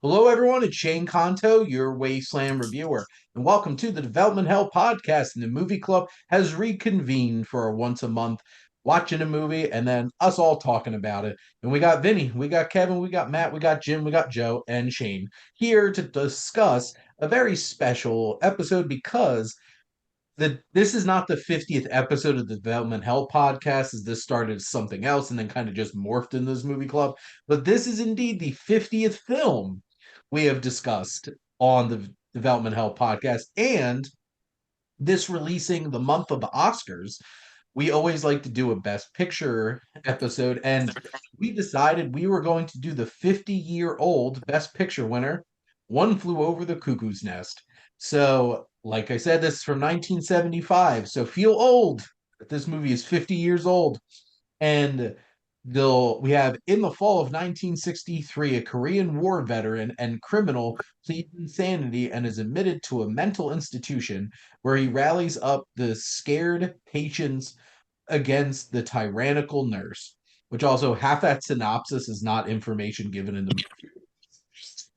Hello, everyone. It's Shane Conto, your Wasteland reviewer, and welcome to the Development Hell podcast. And the movie club has reconvened for a once a month watching a movie and then us all talking about it. And we got Vinny, we got Kevin, we got Matt, we got Jim, we got Joe, and Shane here to discuss a very special episode because this is not the 50th episode of the Development Hell podcast, as this started as something else and then kind of just morphed into this movie club. But this is indeed the 50th film we have discussed on the Development Hell podcast. And this releasing the month of the Oscars, we always like to do a Best Picture episode. And we decided we were going to do the 50-year-old Best Picture winner, One Flew Over the Cuckoo's Nest. So, like I said, this is from 1975. So feel old that this movie is 50 years old. And we have in the fall of 1963, a Korean War veteran and criminal pleads insanity and is admitted to a mental institution where he rallies up the scared patients against the tyrannical nurse, which also half that synopsis is not information given in the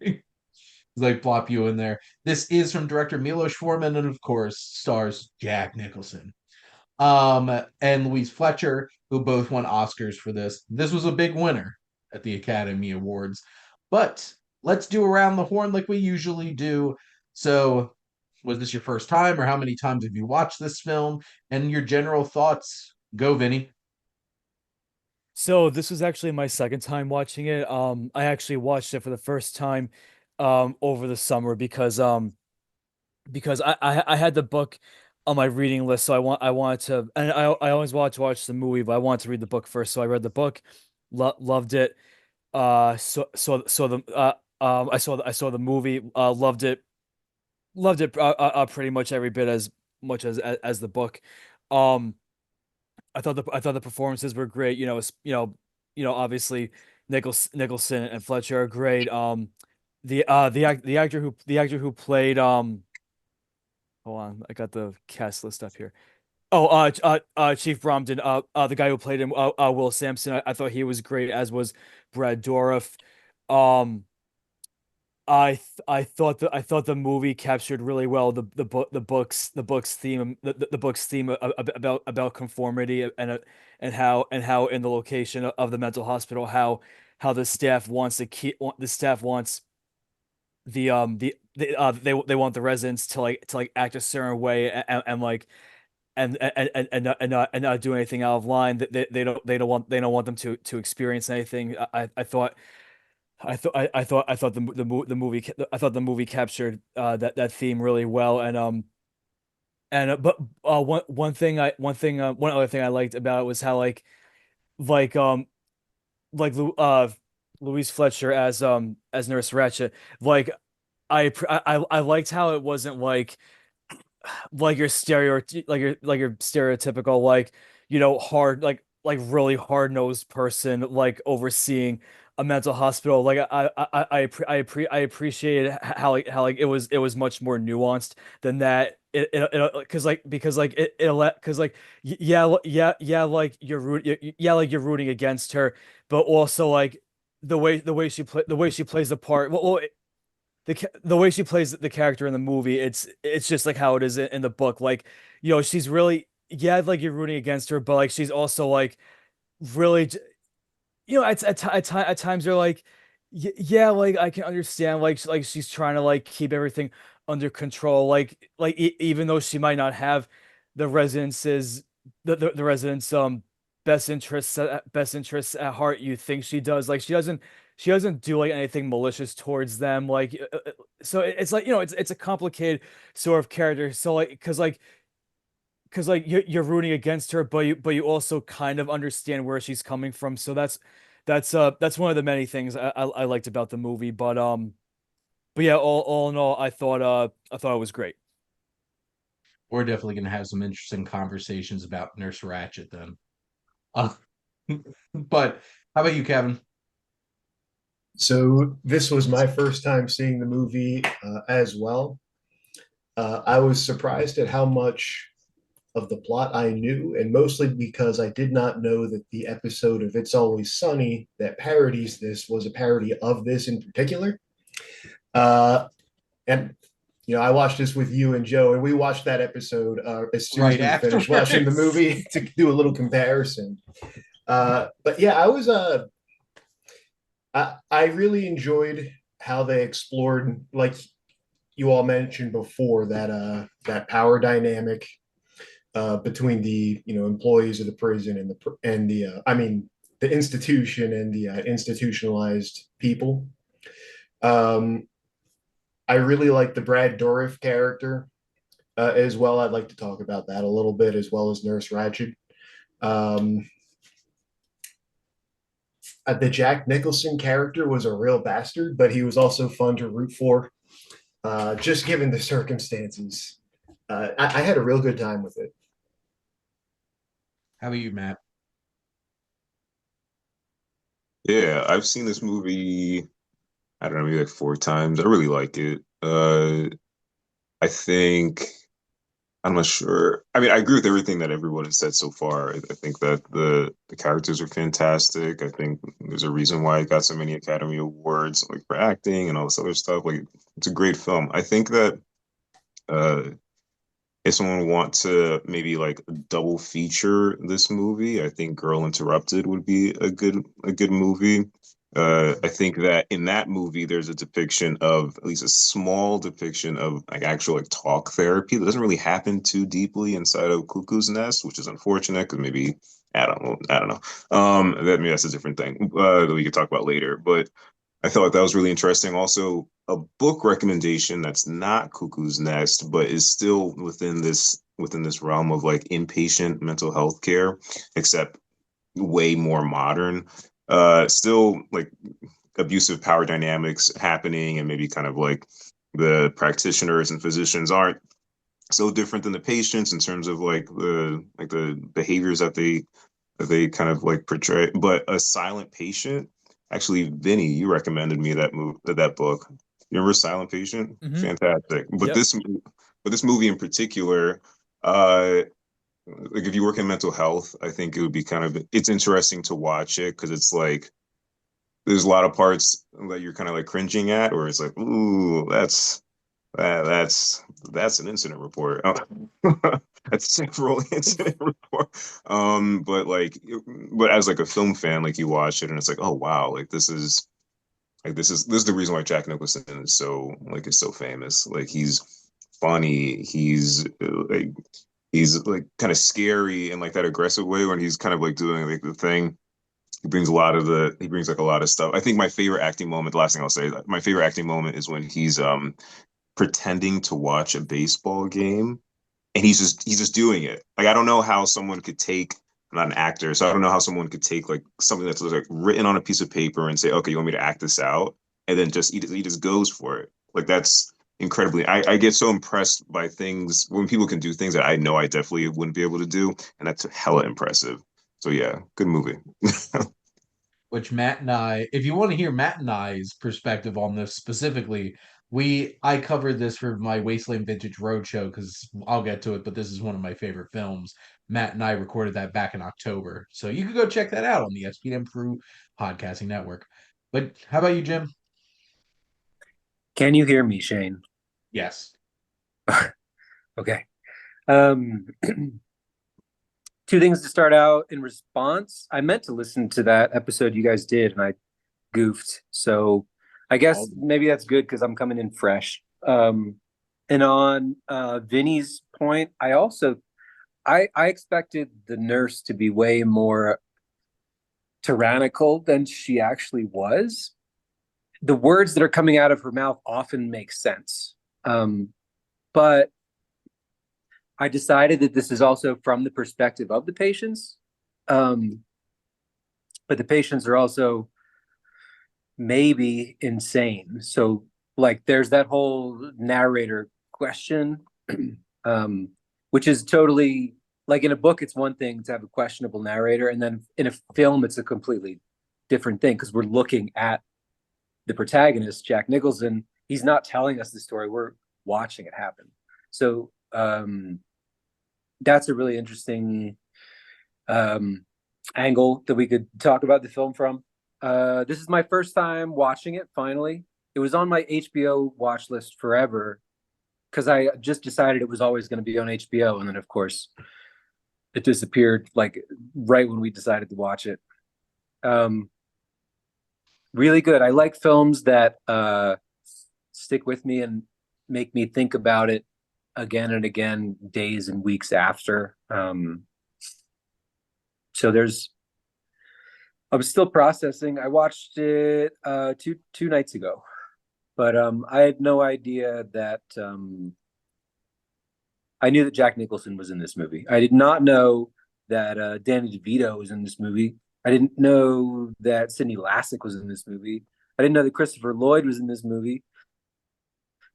movie. Like plop you in there. This is from director Milos Forman and of course stars Jack Nicholson and Louise Fletcher, who both won Oscars for this. This was a big winner at the Academy Awards. But let's do around the horn like we usually do. So, was this your first time, or how many times have you watched this film? And your general thoughts? Go, Vinny. So this was actually my second time watching it. I actually watched it for the first time over the summer because I had the book on my reading list, so I wanted to, and I always wanted to watch the movie, but I wanted to read the book first, so I read the book, loved it. I saw the movie, loved it pretty much every bit as much as the book. Um, I thought the performances were great. Obviously Nicholson and Fletcher are great. The actor who played hold on, I got the cast list up here. Oh, Chief Bromden, the guy who played him, Will Sampson. I thought he was great, as was Brad Dourif. Um, I thought the movie captured really well the book's theme, the book's theme about conformity and how in the location of the mental hospital, how the staff wants to keep the staff wants they want the residents to like act a certain way, and like and not do anything out of line. That they don't want them to experience anything. I thought the movie captured that theme really well. And but one other thing I liked about it was how like um like Louise Fletcher as Nurse Ratched. Like I liked how it wasn't like your your stereotypical, hard, really hard-nosed person, like overseeing a mental hospital. Like I appreciated how it was much more nuanced than that. Because yeah, like like you're rooting against her, but also like the way she plays the part. The way she plays the character in the movie, it's just like how it is in the book. Like, she's really, yeah, like you're rooting against her, but like she's also like really, at times you're like, yeah, like I can understand, like she's trying to like keep everything under control, even though she might not have the residences the residents best interests at heart. You think she does. Like she doesn't do like anything malicious towards them. So it's like, it's a complicated sort of character. So like because like you're rooting against her, but you also kind of understand where she's coming from. So that's one of the many things I liked about the movie. But yeah, all in all, I thought it was great. We're definitely going to have some interesting conversations about Nurse Ratched then. Uh, but how about you, Kevin? So this was my first time seeing the movie as well. I was surprised at how much of the plot I knew, and mostly because I did not know that the episode of It's Always Sunny that parodies this was a parody of this in particular. And I watched this with you and Joe, and we watched that episode as soon as Right we finished watching the afterwards. movie to do a little comparison. But yeah, I really enjoyed how they explored, like you all mentioned before, that power dynamic between the employees of the prison and the I mean the institution and the institutionalized people. Um, I really like the Brad Dourif character as well. I'd like to talk about that a little bit, as well as Nurse Ratched. Um, the Jack Nicholson character was a real bastard, but he was also fun to root for, just given the circumstances. I had a real good time with it. How about you, Matt? Yeah, I've seen this movie, I don't know, maybe like 4 times. I really like it. I think I'm not sure. I mean, I agree with everything that everyone has said so far. I think that the characters are fantastic. I think there's a reason why it got so many Academy Awards, like for acting and all this other stuff. Like, it's a great film. I think that uh, if someone want to maybe like double feature this movie, I think Girl Interrupted would be a good movie. I think that in that movie, there's a depiction of at least a small depiction of like actual like talk therapy that doesn't really happen too deeply inside of Cuckoo's Nest, which is unfortunate because maybe I don't know. That maybe that's a different thing that we could talk about later. But I felt like that was really interesting. Also, a book recommendation that's not Cuckoo's Nest, but is still within this realm of like inpatient mental health care, except way more modern. Still like abusive power dynamics happening, and maybe kind of like the practitioners and physicians aren't so different than the patients in terms of like the behaviors that they kind of like portray. But A Silent Patient, actually, Vinny, you recommended me that book. You remember Silent Patient? Hmm. Fantastic. But Yep. this movie in particular, uh, like if you work in mental health, I think it would be it's interesting to watch it because it's like there's a lot of parts that you're kind of like cringing at, or it's like, ooh, that's an incident report. That's several incident report. But as like a film fan, like you watch it and it's like, oh wow, like this is the reason why Jack Nicholson is so famous. Like he's funny, he's like kind of scary in like that aggressive way when he's kind of like doing like the thing. He brings like a lot of stuff. I think my favorite acting moment, the last thing I'll say, my favorite acting moment is when he's pretending to watch a baseball game and he's just doing it. Like I don't know how someone could take I'm not an actor, so I don't know how someone could take like something that's like written on a piece of paper and say, okay, you want me to act this out, and then he just goes for it. Like that's incredibly. I get so impressed by things when people can do things that I know I definitely wouldn't be able to do, and that's hella impressive. So yeah, good movie. Which Matt and I, if you want to hear Matt and I's perspective on this specifically, I covered this for my Wasteland Vintage Roadshow because I'll get to it, but this is one of my favorite films. Matt and I recorded that back in October, so you could go check that out on the SPM Crew Podcasting Network. But how about you, Jim? Can you hear me, Shane? Yes. Okay. Um, two things to start out in response. I meant to listen to that episode you guys did, and I goofed. So I guess Oh, maybe that's good because I'm coming in fresh. And on Vinny's point, I expected the nurse to be way more tyrannical than she actually was. The words that are coming out of her mouth often make sense. But I decided that this is also from the perspective of the patients. Um, but the patients are also maybe insane. So, like, there's that whole narrator question, um, which is totally like in a book, it's one thing to have a questionable narrator. And then in a film, it's a completely different thing because we're looking at the protagonist, Jack Nicholson. He's not telling us the story, we're watching it happen. So, that's a really interesting um, angle that we could talk about the film from. This is my first time watching it finally. it was on my HBO watch list forever because I just decided it was always going to be on HBO, and then of course it disappeared like right when we decided to watch it. Um, really good. I like films that stick with me and make me think about it again and again, days and weeks after. So I'm still processing. I watched it two nights ago, but I had no idea that I knew that Jack Nicholson was in this movie. I did not know that Danny DeVito was in this movie. I didn't know that Sidney Lassick was in this movie. I didn't know that Christopher Lloyd was in this movie.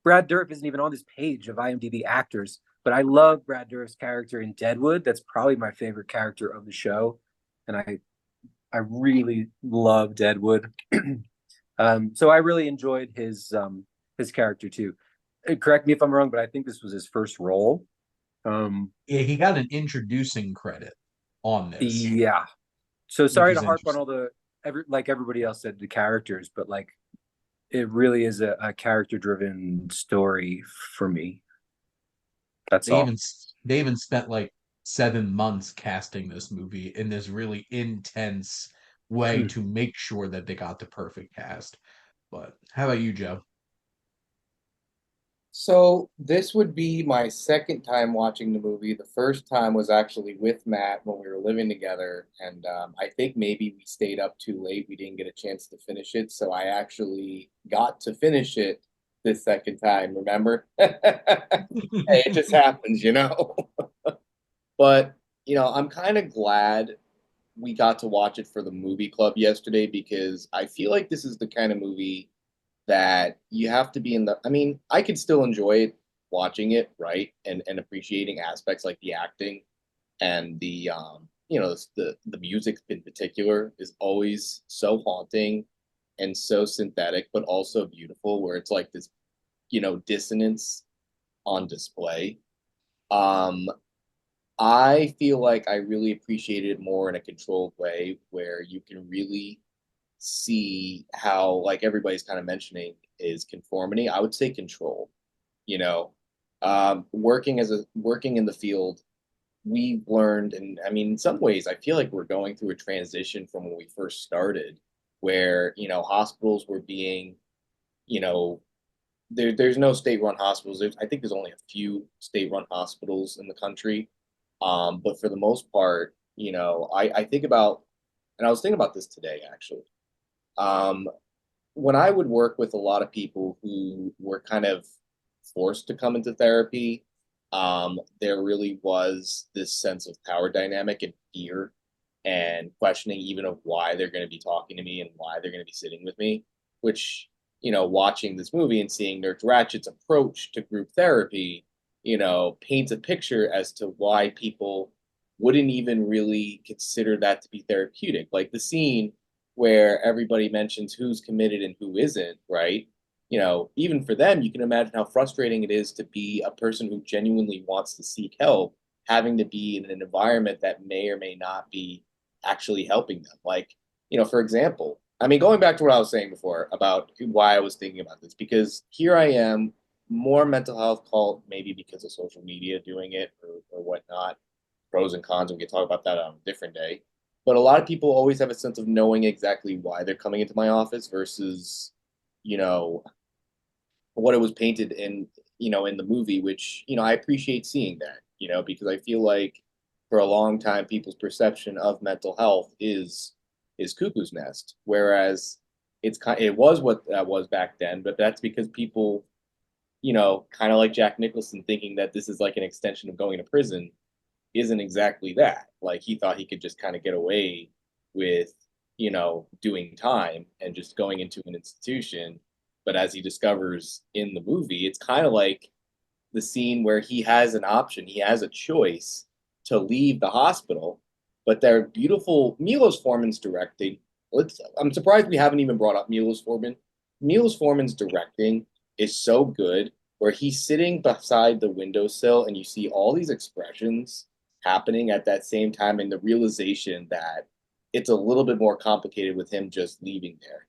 Brad Dourif isn't even on this page of IMDb actors, but I love Brad Dourif's character in Deadwood. That's probably my favorite character of the show, and I really love Deadwood. So I really enjoyed his character too. Correct me if I'm wrong, but I think this was his first role. Yeah, he got an introducing credit on this, Yeah. So which sorry to is harp on interesting. all like everybody else said, the characters, but like it really is a character driven story for me. That's They all. even they even spent like 7 months casting this movie in this really intense way to make sure that they got the perfect cast. But how about you, Joe? So this would be my second time watching the movie. The first time was actually with Matt when we were living together, and I think maybe we stayed up too late. We didn't get a chance to finish it, so I actually got to finish it this second time. Remember? Hey, it just happens, you know. But I'm kind of glad we got to watch it for the movie club yesterday because I feel like this is the kind of movie that you have to be in the. I mean, I could still enjoy it watching it, right? And appreciating aspects like the acting and the music in particular is always so haunting and so synthetic, but also beautiful, where it's like this, dissonance on display. Um, I feel like I really appreciated it more in a controlled way where you can really see how, like everybody's kind of mentioning, is conformity. I would say control. You know, working in the field, we've learned, and I mean, in some ways, I feel like we're going through a transition from when we first started, where hospitals were being, you know, there's no state-run hospitals. I think there's only a few state-run hospitals in the country. But for the most part, I think about, and I was thinking about this today actually. Um, when I would work with a lot of people who were kind of forced to come into therapy, there really was this sense of power dynamic and fear and questioning even of why they're going to be talking to me and why they're going to be sitting with me, which, watching this movie and seeing Nurse Ratchet's approach to group therapy, paints a picture as to why people wouldn't even really consider that to be therapeutic. Like the scene where everybody mentions who's committed and who isn't, right? Even for them, you can imagine how frustrating it is to be a person who genuinely wants to seek help, having to be in an environment that may or may not be actually helping them. Like, for example, I mean, going back to what I was saying before about why I was thinking about this, because here I am, more mental health cult, maybe because of social media doing it or whatnot, pros and cons. We can talk about that on a different day. But a lot of people always have a sense of knowing exactly why they're coming into my office versus, you know, what it was painted in the movie, which, I appreciate seeing that, because I feel like for a long time people's perception of mental health is cuckoo's nest, whereas it was what that was back then, but that's because people, kind of like Jack Nicholson thinking that this is like an extension of going to prison isn't exactly that. Like he thought he could just kind of get away with, doing time and just going into an institution. But as he discovers in the movie, it's kind of like the scene where he has an option, he has a choice to leave the hospital. But they're beautiful. Milos Forman's directing. I'm surprised we haven't even brought up Milos Forman. Milos Forman's directing is so good, where he's sitting beside the windowsill and you see all these expressions happening at that same time, and the realization that it's a little bit more complicated with him just leaving there.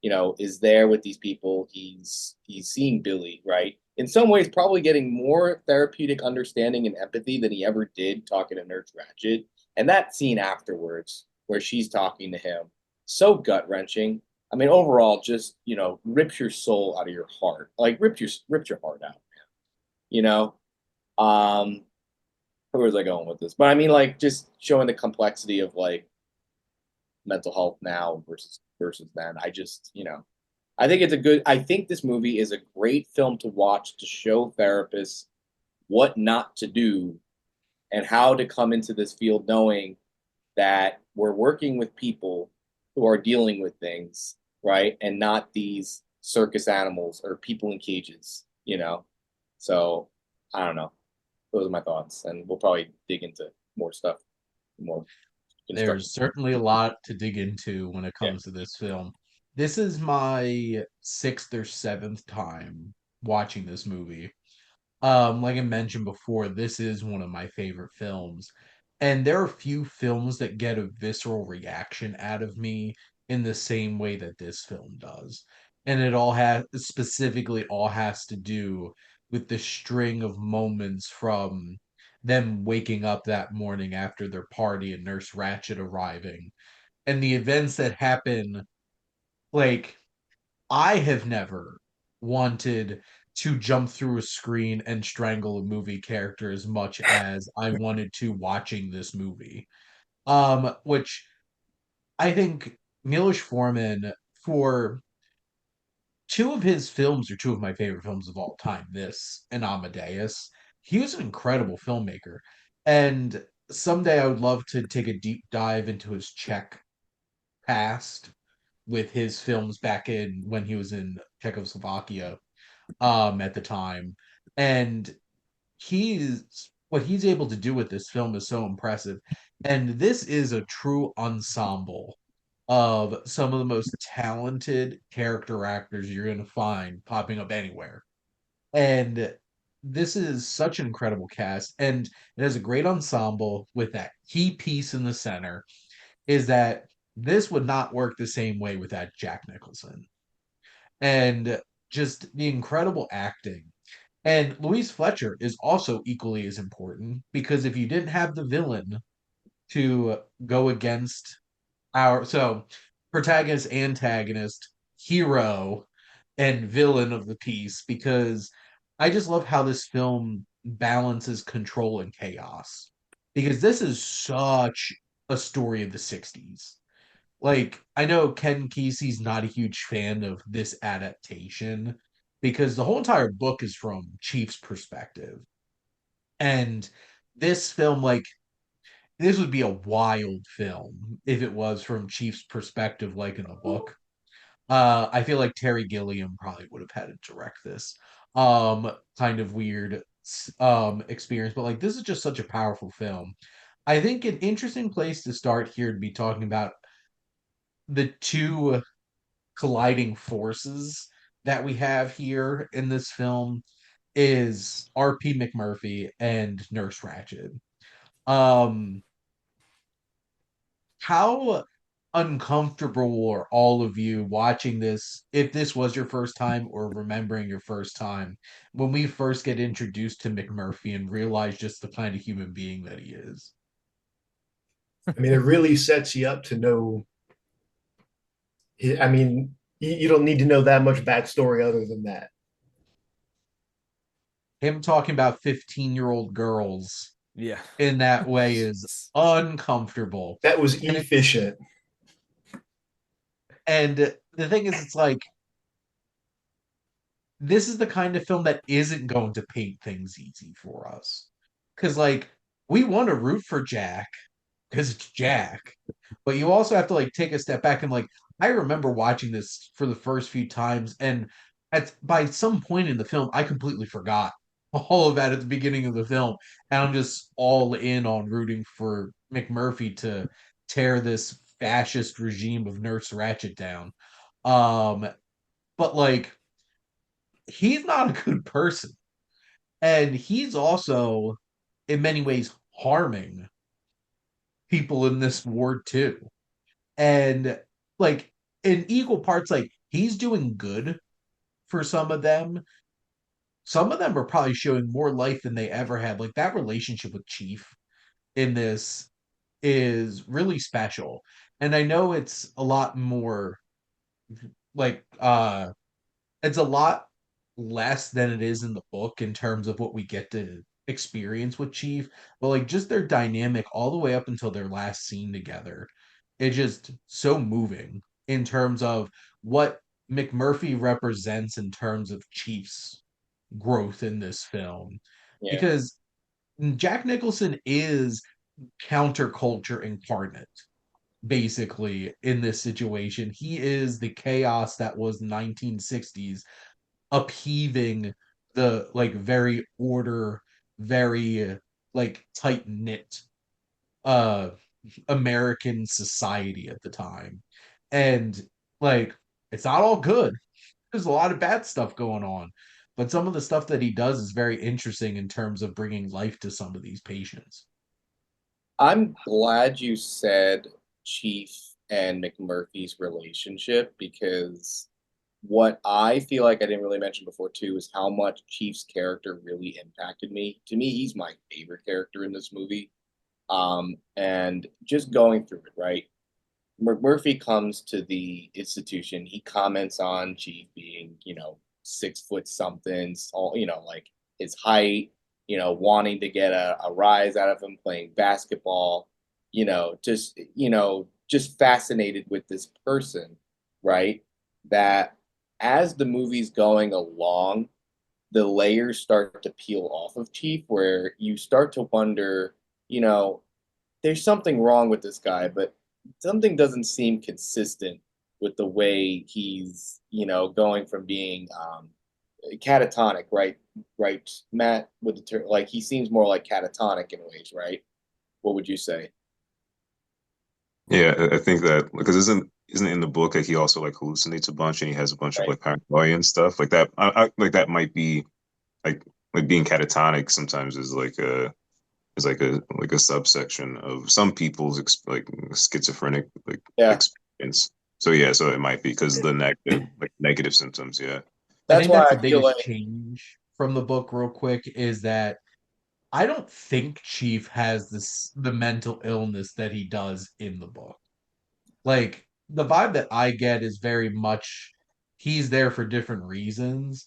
is there with these people. He's seeing Billy, right? In some ways, probably getting more therapeutic understanding and empathy than he ever did talking to Nurse Ratched. And that scene afterwards, where she's talking to him, so gut wrenching. I mean, overall, just rips your soul out of your heart, like ripped your heart out. You know, um, where was I going with this? But I mean, like, just showing the complexity of like mental health now versus then. I think this movie is a great film to watch to show therapists what not to do and how to come into this field knowing that we're working with people who are dealing with things, right? And not these circus animals or people in cages. So I don't know. Those are my thoughts. And we'll probably dig into more stuff, more There's certainly a lot to dig into when it Yeah. comes to this film. This is my sixth or seventh time watching this movie. Like I mentioned before, this is one of my favorite films. And there are few films that get a visceral reaction out of me in the same way that this film does. And it all has to do with the string of moments from them waking up that morning after their party and Nurse Ratched arriving and the events that happen. Like, I have never wanted to jump through a screen and strangle a movie character as much as I wanted to watching this movie. Which I think Milos Forman, for two of his films, are two of my favorite films of all time, this and Amadeus. He was an incredible filmmaker. And someday I would love to take a deep dive into his Czech past with his films back in when he was in Czechoslovakia at the time. And he's what he's able to do with this film is so impressive. And this is a true ensemble of some of the most talented character actors you're going to find popping up anywhere. And this is such an incredible cast. And it has a great ensemble with that key piece in the center is that this would not work the same way without Jack Nicholson. And just the incredible acting. And Louise Fletcher is also equally as important because if you didn't have the villain to go against our protagonist, antagonist, hero, and villain of the piece, because I just love how this film balances control and chaos. Because this is such a story of the 60s. Like, I know Ken Kesey's not a huge fan of this adaptation because the whole entire book is from Chief's perspective. And this film, like, this would be a wild film if it was from Chief's perspective, like in the book. I feel like Terry Gilliam probably would have had to direct this. Kind of weird experience, but like this is just such a powerful film. I think an interesting place to start here to be talking about the two colliding forces that we have here in this film is R.P. McMurphy and Nurse Ratched. Um, how uncomfortable were all of you watching this, if this was your first time or remembering your first time, when we first get introduced to McMurphy and realize just the kind of human being that he is? I mean, it really sets you up to know. I mean, you don't need to know that much backstory other than that. Him talking about 15-year-old girls Yeah. in that way is uncomfortable. That was And efficient. and the thing is, it's like this is the kind of film that isn't going to paint things easy for us. Because, like, we want to root for Jack because it's Jack, but you also have to, like, take a step back and, like, I remember watching this for the first few times, and by some point in the film, I completely forgot all of that at the beginning of the film. And I'm just all in on rooting for McMurphy to tear this fascist regime of Nurse Ratched down. Um, but, like, he's not a good person. And he's also, in many ways, harming people in this ward too. And like in equal parts, like he's doing good for some of them. Some of them are probably showing more life than they ever had. Like that relationship with Chief in this is really special. And I know it's a lot more like it's a lot less than it is in the book in terms of what we get to experience with Chief, but like just their dynamic all the way up until their last scene together. It's just so moving in terms of what McMurphy represents in terms of Chief's growth in this film. Yeah. Because Jack Nicholson is counterculture incarnate basically in this situation. He is the chaos that was 1960s upheaving the like very very like tight knit uh American society at the time. And like it's not all good. There's a lot of bad stuff going on. But some of the stuff that he does is very interesting in terms of bringing life to some of these patients. I'm glad you said Chief and McMurphy's relationship because what I feel like I didn't really mention before too is how much Chief's character really impacted me. To me, he's my favorite character in this movie. And just going through it, right? McMurphy comes to the institution. He comments on Chief being, 6 foot something, all, like his height, wanting to get a rise out of him playing basketball, just fascinated with this person, right? That as the movie's going along, the layers start to peel off of Chief, where you start to wonder, you know, there's something wrong with this guy, but something doesn't seem consistent with the way he's, going from being catatonic, right? Right, Matt, with the term, like he seems more like catatonic in ways, right? What would you say? Yeah, I think that because isn't it in the book that he also like hallucinates a bunch and he has a bunch of Right. like paranoia and stuff like that. Like that might be like being catatonic sometimes is like a subsection of some people's like schizophrenic like Yeah, experience. So yeah, so it might be because the negative symptoms. Yeah. I that's think why that's the I feel biggest like change from the book, real quick, is that I don't think Chief has the mental illness that he does in the book. Like the vibe that I get is very much he's there for different reasons,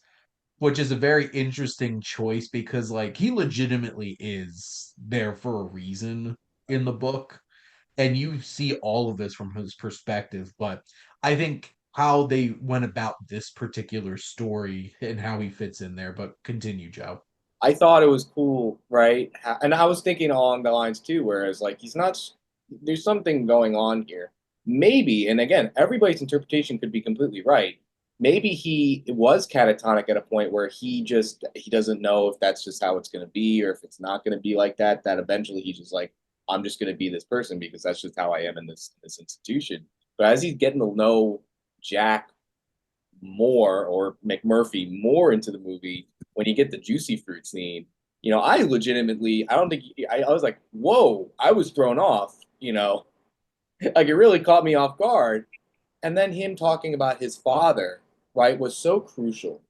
which is a very interesting choice because like he legitimately is there for a reason in the book, and you see all of this from his perspective. But I think how they went about this particular story and how he fits in there. But continue, Joe. I thought it was cool, right? And I was thinking along the lines too, whereas like he's not, there's something going on here. Maybe, and again, everybody's interpretation could be completely right. Maybe he was catatonic at a point where he doesn't know if that's just how it's going to be or if it's not going to be like that. That eventually he's just like, I'm just going to be this person because that's just how I am in this institution. But as he's getting to know Jack more or McMurphy more into the movie, when you get the juicy fruit scene, I legitimately, I don't think, I was like, whoa, I was thrown off, like it really caught me off guard. And then him talking about his father, right, was so crucial,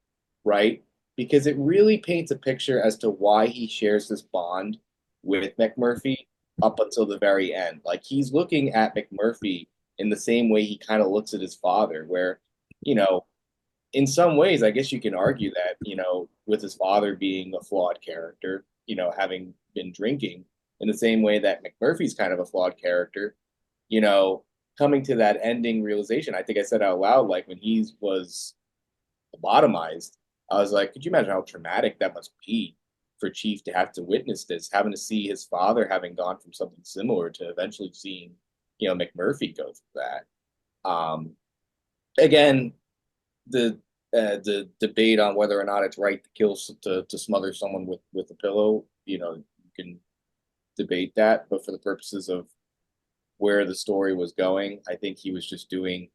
right? Because it really paints a picture as to why he shares this bond with McMurphy up until the very end. Like he's looking at McMurphy in the same way he kind of looks at his father, where, you know, in some ways, I guess you can argue that, with his father being a flawed character, having been drinking, in the same way that McMurphy's kind of a flawed character, you know, coming to that ending realization. I think I said out loud, like when he was lobotomized, I was like, could you imagine how traumatic that must be for Chief to have to witness this, having to see his father having gone from something similar to eventually seeing, McMurphy go through that. Again, the debate on whether or not it's right to kill to smother someone with a pillow, you can debate that, but for the purposes of where the story was going, I think he was just doing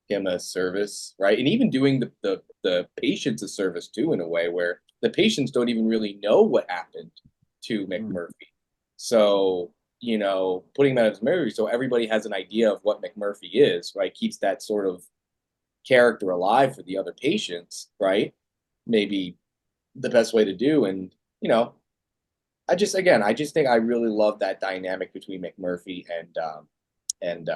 him a service, right? And even doing the patients a service too, in a way where the patients don't even really know what happened to McMurphy. So, putting that as Murphy, so everybody has an idea of what McMurphy is, right? Keeps that sort of character alive for the other patients, right? Maybe the best way to do. And, I just think I really love that dynamic between McMurphy and and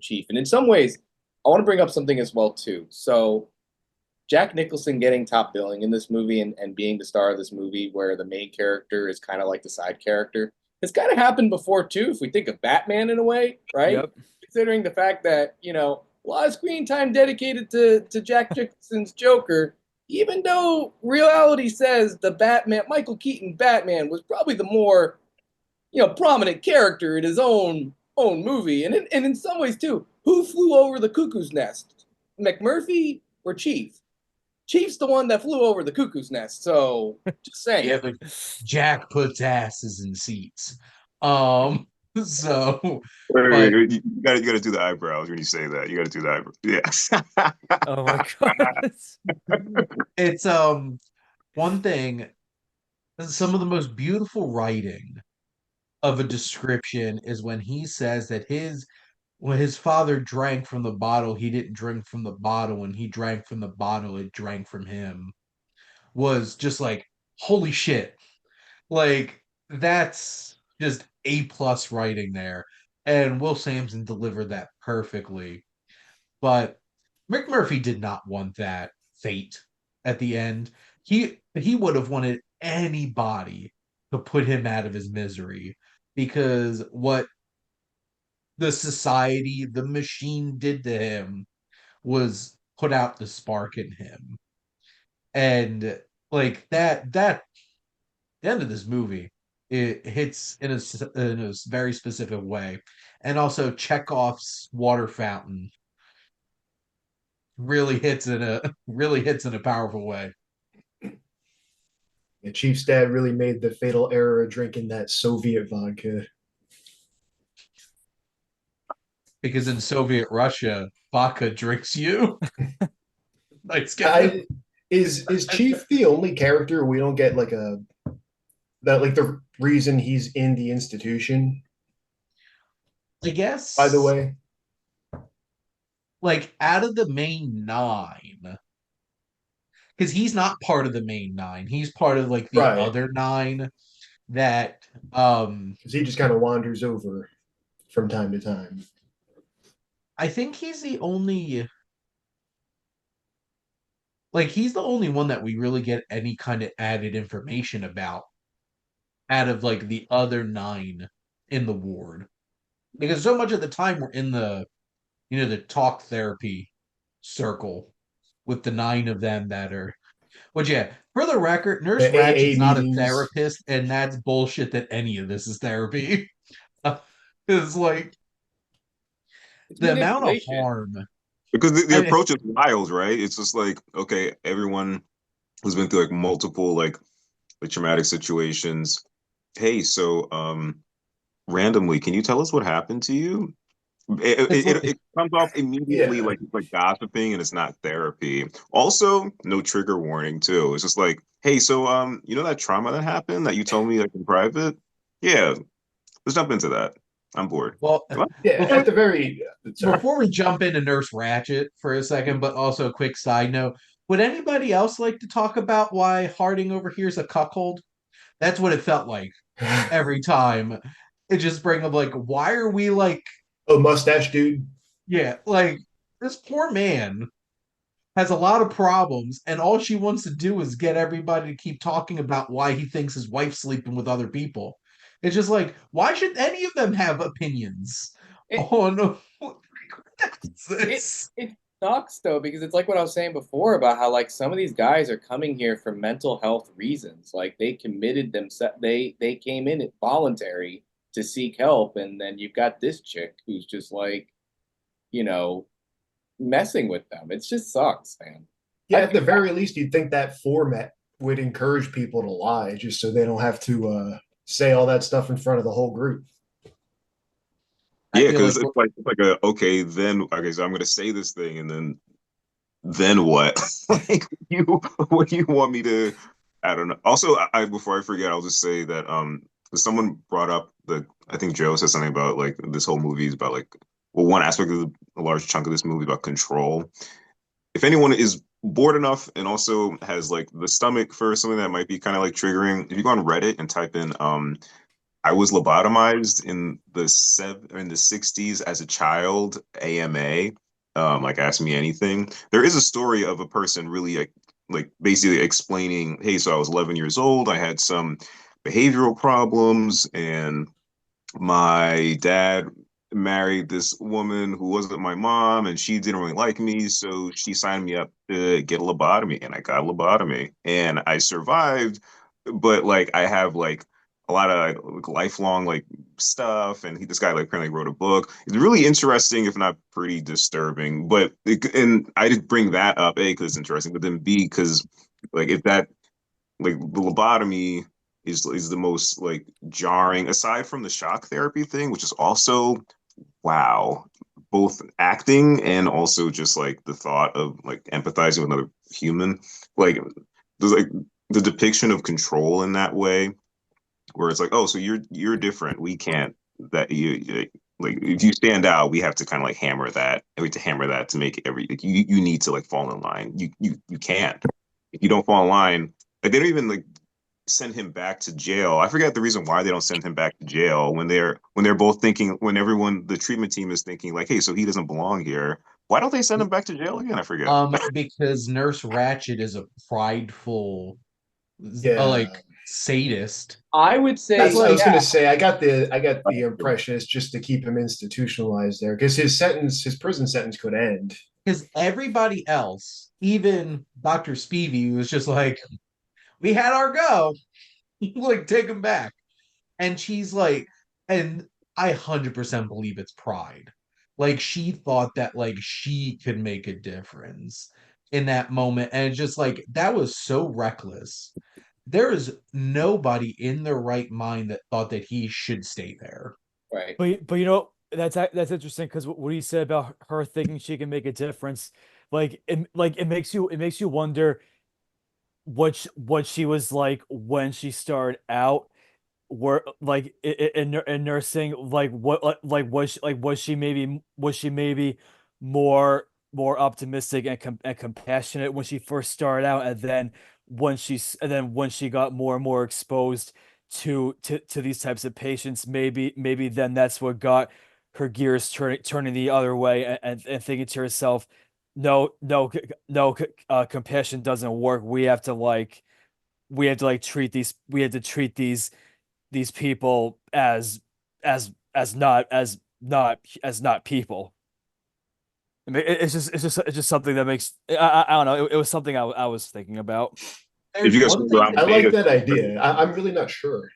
Chief. And in some ways, I want to bring up something as well too. So Jack Nicholson getting top billing in this movie and being the star of this movie, where the main character is kind of like the side character, it's kind of happened before too. If we think of Batman in a way, right? Yep. Considering the fact that a lot of screen time dedicated to Jack Nicholson's Joker, even though reality says the Batman, Michael Keaton Batman, was probably the more prominent character in his own movie, and in some ways too. Who flew over the cuckoo's nest, McMurphy or Chief? Chief's the one that flew over the cuckoo's nest. So just saying. Yeah, but Jack puts asses in seats. So, Wait, but wait, you gotta do the eyebrows when you say that. You gotta do the eyebrows. Yeah. Oh my god. it's one thing. Some of the most beautiful writing of a description is when he says that when his father drank from the bottle, he didn't drink from the bottle. When he drank from the bottle, it drank from him. Was just like, holy shit. Like, that's just A+ writing there. And Will Sampson delivered that perfectly. But McMurphy did not want that fate at the end. He would have wanted anybody to put him out of his misery, because what the society, the machine did to him was put out the spark in him. And like that the end of this movie, it hits in a very specific way. And also Chekhov's water fountain really hits in a powerful way. The Chief's dad really made the fatal error of drinking that Soviet vodka. Because in Soviet Russia, vodka drinks you. Nice guy. Is Chief the only character we don't get the reason he's in the institution? I guess. By the way, like out of the main nine, because he's not part of the main nine. He's part of like the right? other nine that Because he just kind of wanders over from time to time. I think he's the only one that we really get any kind of added information about out of like the other nine in the ward. Because so much of the time we're in the talk therapy circle with the nine of them that are. But yeah, for the record, Nurse The AA Ratchet's not a meetings. therapist, and that's bullshit that any of this is therapy. It's like It's the amount of manipulation. harm. Because the I mean, approach is wild, right? It's just like, okay, everyone who's been through like multiple like traumatic situations. Hey, so randomly, can you tell us what happened to you? It comes off immediately Yeah. like it's like gossiping and it's not therapy. Also, no trigger warning too. It's just like, hey, so you know that trauma that happened that you told me like in private? Yeah, let's jump into that. I'm bored. well, What? Yeah, before, at the very sorry. before we jump into Nurse Ratchet for a second, but also a quick side note, would anybody else like to talk about why Harding over here is a cuckold? That's what it felt like every time. It just bring up like, why are we like, Oh, mustache dude. yeah, like this poor man has a lot of problems, and all she wants to do is get everybody to keep talking about why he thinks his wife's sleeping with other people. It's just like, why should any of them have opinions It, on what is it this? it sucks though, because it's like what I was saying before about how like some of these guys are coming here for mental health reasons. Like they committed themselves, they came in it voluntary to seek help, and then you've got this chick who's just like, you know, messing with them. It just sucks, man. Yeah, I at the feel very least, you'd think that format would encourage people to lie just so they don't have to say all that stuff in front of the whole group. I Yeah, feel like because it's like a okay, then okay, so I'm gonna say this thing and then what? Like you what do you want me to I don't know. Also, I before I forget, I'll just say that someone brought up I think Joe said something about like this whole movie is about like well one aspect of a large chunk of this movie about control. if anyone is bored enough and also has like the stomach for something that might be kind of like triggering, if you go on Reddit and type in I was lobotomized in the 60s as a child, AMA, like ask me anything. There is a story of a person really like basically explaining, hey, so I was 11 years old, I had some behavioral problems, and my dad married this woman who wasn't my mom, and she didn't really like me, so she signed me up to get a lobotomy, and I got a lobotomy and I survived. But like I have like a lot of like, lifelong like stuff, and this guy like apparently wrote a book. It's really interesting, if not pretty disturbing. And I did bring that up, A, because it's interesting, but then B, because like if that like the lobotomy is the most like jarring, aside from the shock therapy thing, which is also wow, both acting and also just like the thought of like empathizing with another human. Like there's like the depiction of control in that way, where it's like, oh, so you're different, we can't, that you like if you stand out, we have to kind of like hammer that, and we have to hammer that to make every like, you need to like fall in line. You can't, if you don't fall in line, like they don't even like send him back to jail. I forget the reason why they don't send him back to jail when they're both thinking, when everyone, the treatment team is thinking like, hey, so he doesn't belong here. Why don't they send him back to jail again? I forget. Because Nurse Ratched is a prideful, like Yeah. sadist. I would say, That's what I was yeah, gonna say. I got the impression it's just to keep him institutionalized there because his prison sentence could end. Because everybody else, even Dr. Spivey, was just like, we had our go. Like, take him back. And she's like, and I 100% believe it's pride. Like, she thought that, like, she could make a difference in that moment. And it's just like, that was so reckless. There is nobody in their right mind that thought that he should stay there. right. But that's interesting because what you said about her thinking she can make a difference, it makes you wonder what she was like when she started out, were like in nursing, like what like was she maybe more optimistic and compassionate when she first started out, and then when she got more and more exposed to these types of patients, maybe then that's what got her gears turning the other way, and thinking to herself, no, compassion doesn't work. We have to like treat these people as not people. I mean, it's just something that makes I don't know. It was something I was thinking about. If There's you guys one remember, thing I'm I a like beta. that idea. I'm really not sure.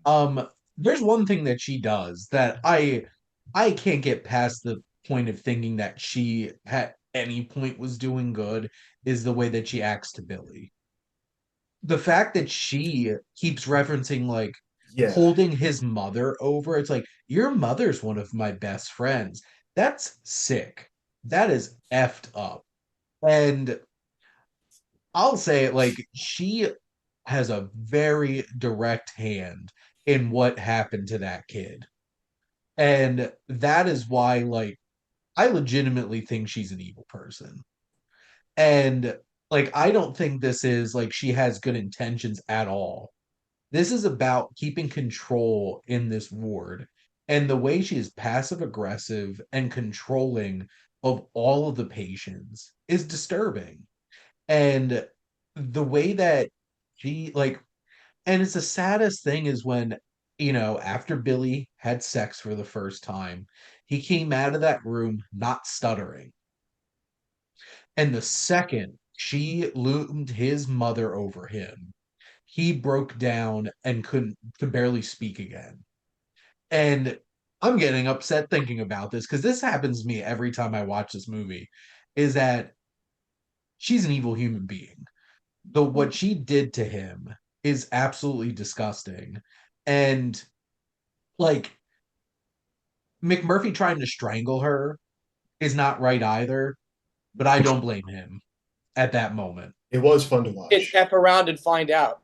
Um, there's one thing that she does that I can't get past the point of thinking that she at any point was doing good is the way that she acts to Billy. The fact that she keeps referencing like Yeah. holding his mother over, it's like your mother's one of my best friends. That's sick. That is effed up. And I'll say it like she has a very direct hand in what happened to that kid. And that is why, like, I legitimately think she's an evil person. And, like, I don't think this is like she has good intentions at all. This is about keeping control in this ward. And the way she is passive aggressive and controlling of all of the patients is disturbing. And the way that she, like, and it's the saddest thing is when, after Billy had sex for the first time, he came out of that room not stuttering. And the second she loomed his mother over him, he broke down and could barely speak again. And I'm getting upset thinking about this because this happens to me every time I watch this movie, is that she's an evil human being. The what she did to him is absolutely disgusting. And like McMurphy trying to strangle her is not right either, but I don't blame him at that moment. It was fun to It's watch. F around and find out.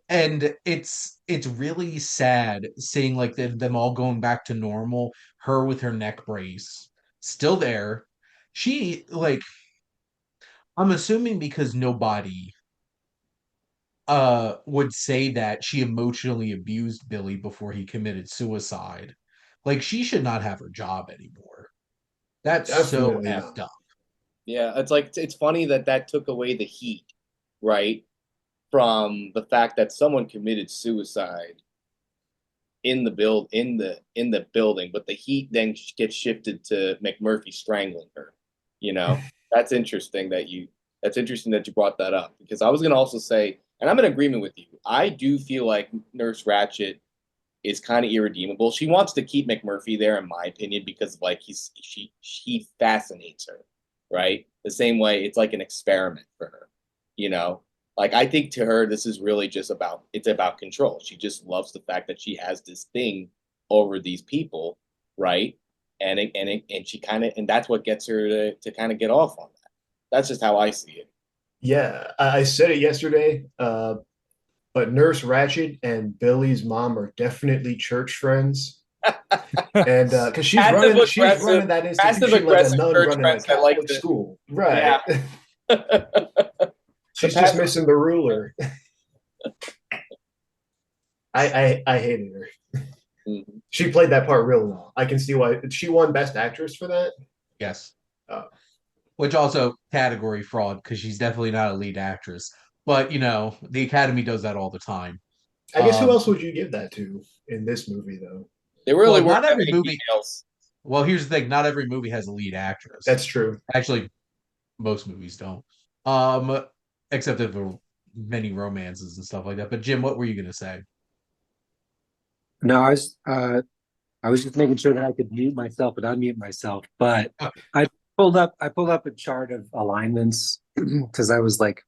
And it's really sad seeing like them all going back to normal, her with her neck brace still there, she like I'm assuming because nobody would say that she emotionally abused Billy before he committed suicide. Like she should not have her job anymore. That's so Definitely effed not. up. Yeah, it's like it's funny that that took away the heat, right? From the fact that someone committed suicide in the building, but the heat then gets shifted to McMurphy strangling her. You know, that's interesting that you brought that up because I was gonna also say, and I'm in agreement with you. I do feel like Nurse Ratched is kind of irredeemable. She wants to keep McMurphy there, in my opinion, because like she fascinates her, right? The same way it's like an experiment for her, you know. Like I think to her, this is really just about it's about control. She just loves the fact that she has this thing over these people, right? And she kind of and that's what gets her to kind of get off on that. That's just how I see it. Yeah, I said it yesterday. But Nurse Ratched and Billy's mom are definitely church friends. And because Passive she's aggressive, running that passive institution like a aggressive nun church running a friends that like Catholic to, school. yeah. Right. The She's just passive, missing the ruler. I hated her. Mhm. She played that part real well. I can see why she won Best Actress for that. Yes. Oh. Which also category fraud because she's definitely not a lead actress. But the Academy does that all the time. I guess who Um, else would you give that to in this movie though? There really well, weren't not that every many movie. females. Well, here's the thing: not every movie has a lead actress. That's true. Actually, most movies don't. Um, except for many romances and stuff like that. But Jim, what were you gonna say? No, I was just making sure that I could mute myself and unmute myself. But Okay. I pulled up a chart of alignments because I was like,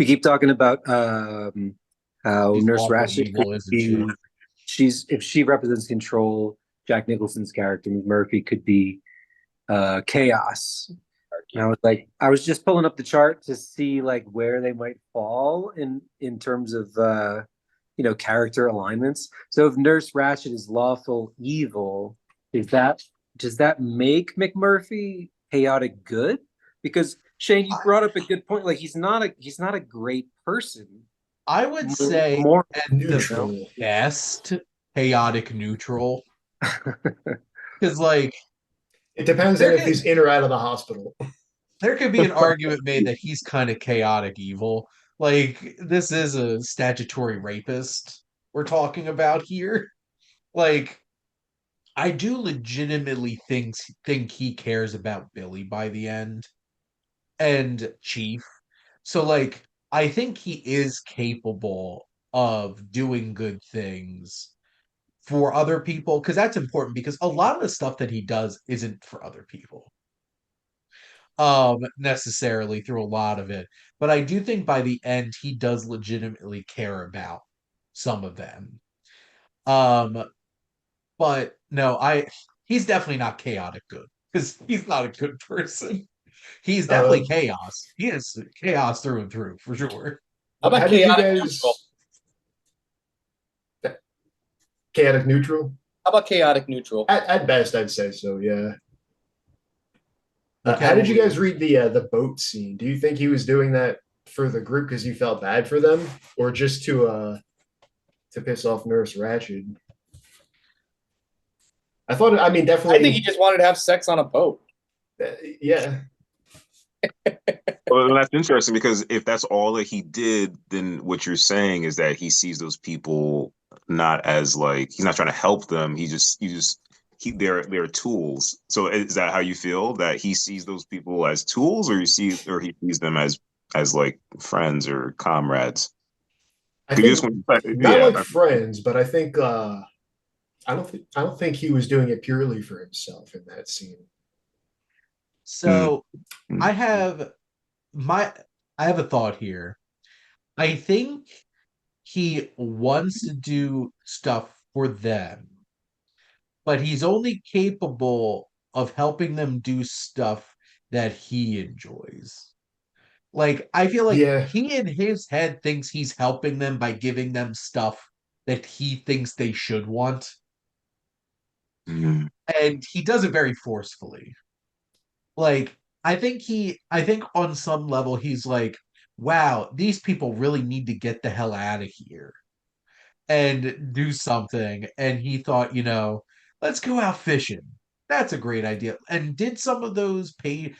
we keep talking about how She's Nurse awful Ratched could evil, isn't be, she? she's if she represents control, Jack Nicholson's character Murphy could be chaos. And I was like, I was just pulling up the chart to see like where they might fall in terms of character alignments. So if Nurse Ratched is lawful evil, is that does that make McMurphy chaotic good? Because Shane, you brought up a good point. Like he's not a great person. I would say More at the Neutral. best, chaotic neutral. Because like It depends on there if could, he's in or out of the hospital. there could be an argument made that he's kind of chaotic evil. Like this is a statutory rapist we're talking about here. Like I do legitimately think he cares about Billy by the end and Chief. So like I think he is capable of doing good things for other people because that's important because a lot of the stuff that he does isn't for other people necessarily through a lot of it, but I do think by the end he does legitimately care about some of them. um but no, I he's definitely not chaotic good because he's not a good person. He's Uh, definitely chaos. He is chaos through and through for sure. How about how did you chaotic neutral? guys chaotic neutral? How about chaotic neutral? At best, I'd say so. Yeah. Okay, How did what you were you guys gonna read say? the boat scene? Do you think he was doing that for the group because you felt bad for them, or just to piss off Nurse Ratched? I thought. I mean, I think he definitely. just wanted to have sex on a boat. Yeah. Well, that's interesting because if that's all that he did, then what you're saying is that he sees those people not as like he's not trying to help them. They're tools. So is that how you feel that he sees those people as tools, or he sees them as like friends or comrades? I Because think not yeah. like friends, but I think I don't think he was doing it purely for himself in that scene. Mm, So mm. I have my I have a thought here. I think he wants to do stuff for them, but he's only capable of helping them do stuff that he enjoys. Like, I feel like Yeah. he in his head thinks he's helping them by giving them stuff that he thinks they should want, Mm. and he does it very forcefully. Like, I think on some level he's like, wow, these people really need to get the hell out of here and do something. And he thought, let's go out fishing. That's a great idea. And did some of those pay?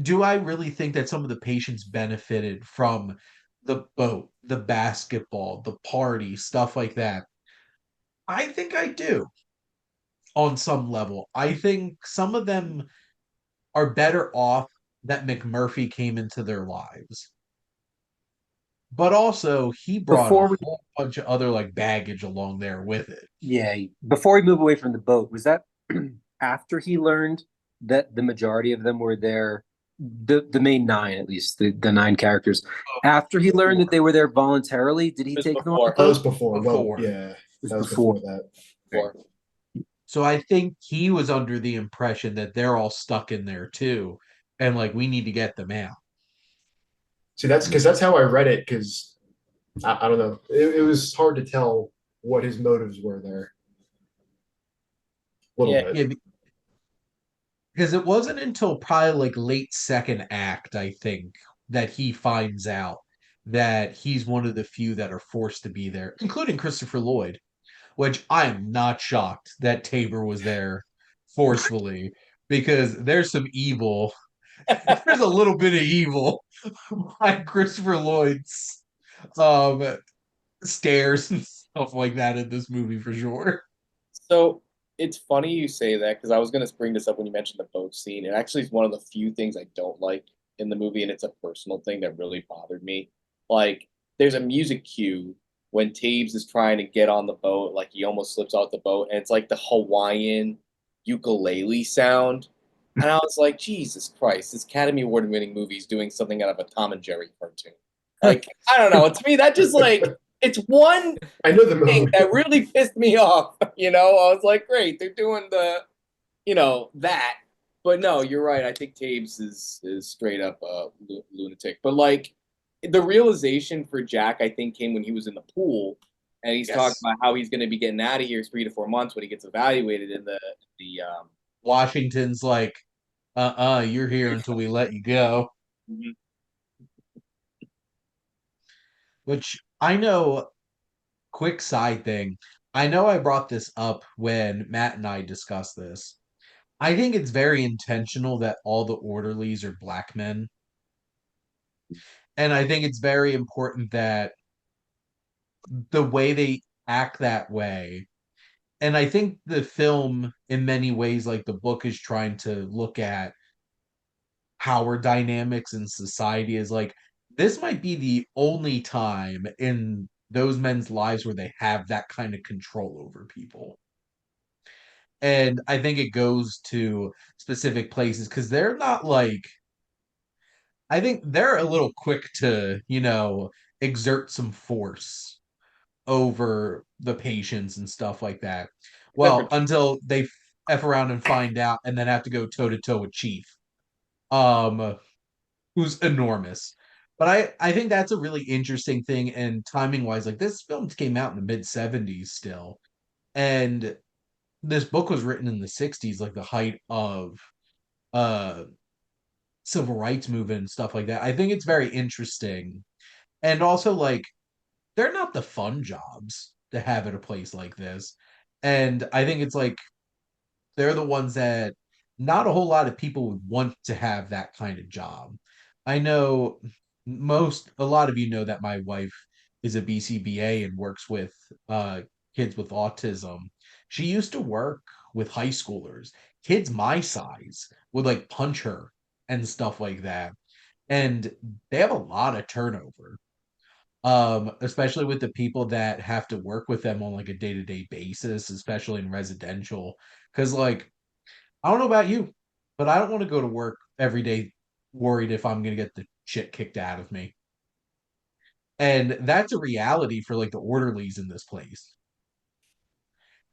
Do I really think that some of the patients benefited from the boat, the basketball, the party, stuff like that? I think I do on some level. I think some of them are better off that McMurphy came into their lives. But also, he brought a Before we, whole bunch of other like baggage along there with it. yeah, before we move away from the boat, was that after he learned that the majority of them were there, the main nine at least, the nine characters, after he learned that they were there voluntarily, did he Just take them on the before. That was boat? before. Well, Before. yeah, It was that was before. before that. Before. So I think he was under the impression that they're all stuck in there too. And like, we need to get them out. See, that's how I read it. Because I don't know, it was hard to tell what his motives were there. A little Yeah. bit. Yeah, because it wasn't until probably like late second act, I think, that he finds out that he's one of the few that are forced to be there, including Christopher Lloyd, which I am not shocked that Tabor was there forcefully because there's some evil. There's a little bit of evil behind Christopher Lloyd's um stares and stuff like that in this movie for sure. So it's funny you say that because I was going to bring this up when you mentioned the boat scene. It actually is one of the few things I don't like in the movie, and it's a personal thing that really bothered me. Like, there's a music cue when Taves is trying to get on the boat, like he almost slips out the boat, and it's like the Hawaiian ukulele sound. And I was like, Jesus Christ, this Academy Award winning movie is doing something out of a Tom and Jerry cartoon. Like, I don't know. To me, that just like, it's one I know the thing moment. that really pissed me off. I was like, great, they're doing that. But no, you're right. I think Taves is straight up lunatic. But like the realization for Jack, I think, came when he was in the pool and he's talking Yes. about how he's going to be getting out of here 3 to 4 months when he gets evaluated in the Washington's like, you're here until we let you go. Mhm. Which I know, quick side thing. I know I brought this up when Matt and I discussed this. I think it's very intentional that all the orderlies are black men. And I think it's very important that the way they act that way. And I think the film, in many ways, like the book, is trying to look at power dynamics in society as like, this might be the only time in those men's lives where they have that kind of control over people. And I think it goes to specific places because they're not like, I think they're a little quick to, exert some force over the patients and stuff like that. Except for Well, until they F around and find out and then have to go toe to toe with Chief, um, who's enormous. But I think that's a really interesting thing. And timing wise, like this film came out in the mid 70s still. And this book was written in the 60s, like the height of uh civil rights movement and stuff like that. I think it's very interesting. And also like they're not the fun jobs to have at a place like this. And I think it's like they're the ones that not a whole lot of people would want to have that kind of job. I know a lot of you know that my wife is a BCBA and works with kids with autism. She used to work with high schoolers. Kids my size would like punch her and stuff like that. And they have a lot of turnover, especially with the people that have to work with them on like a day-to-day basis, especially in residential. Because like I don't know about you, but I don't want to go to work every day worried if I'm going to get the shit kicked out of me. And that's a reality for like the orderlies in this place.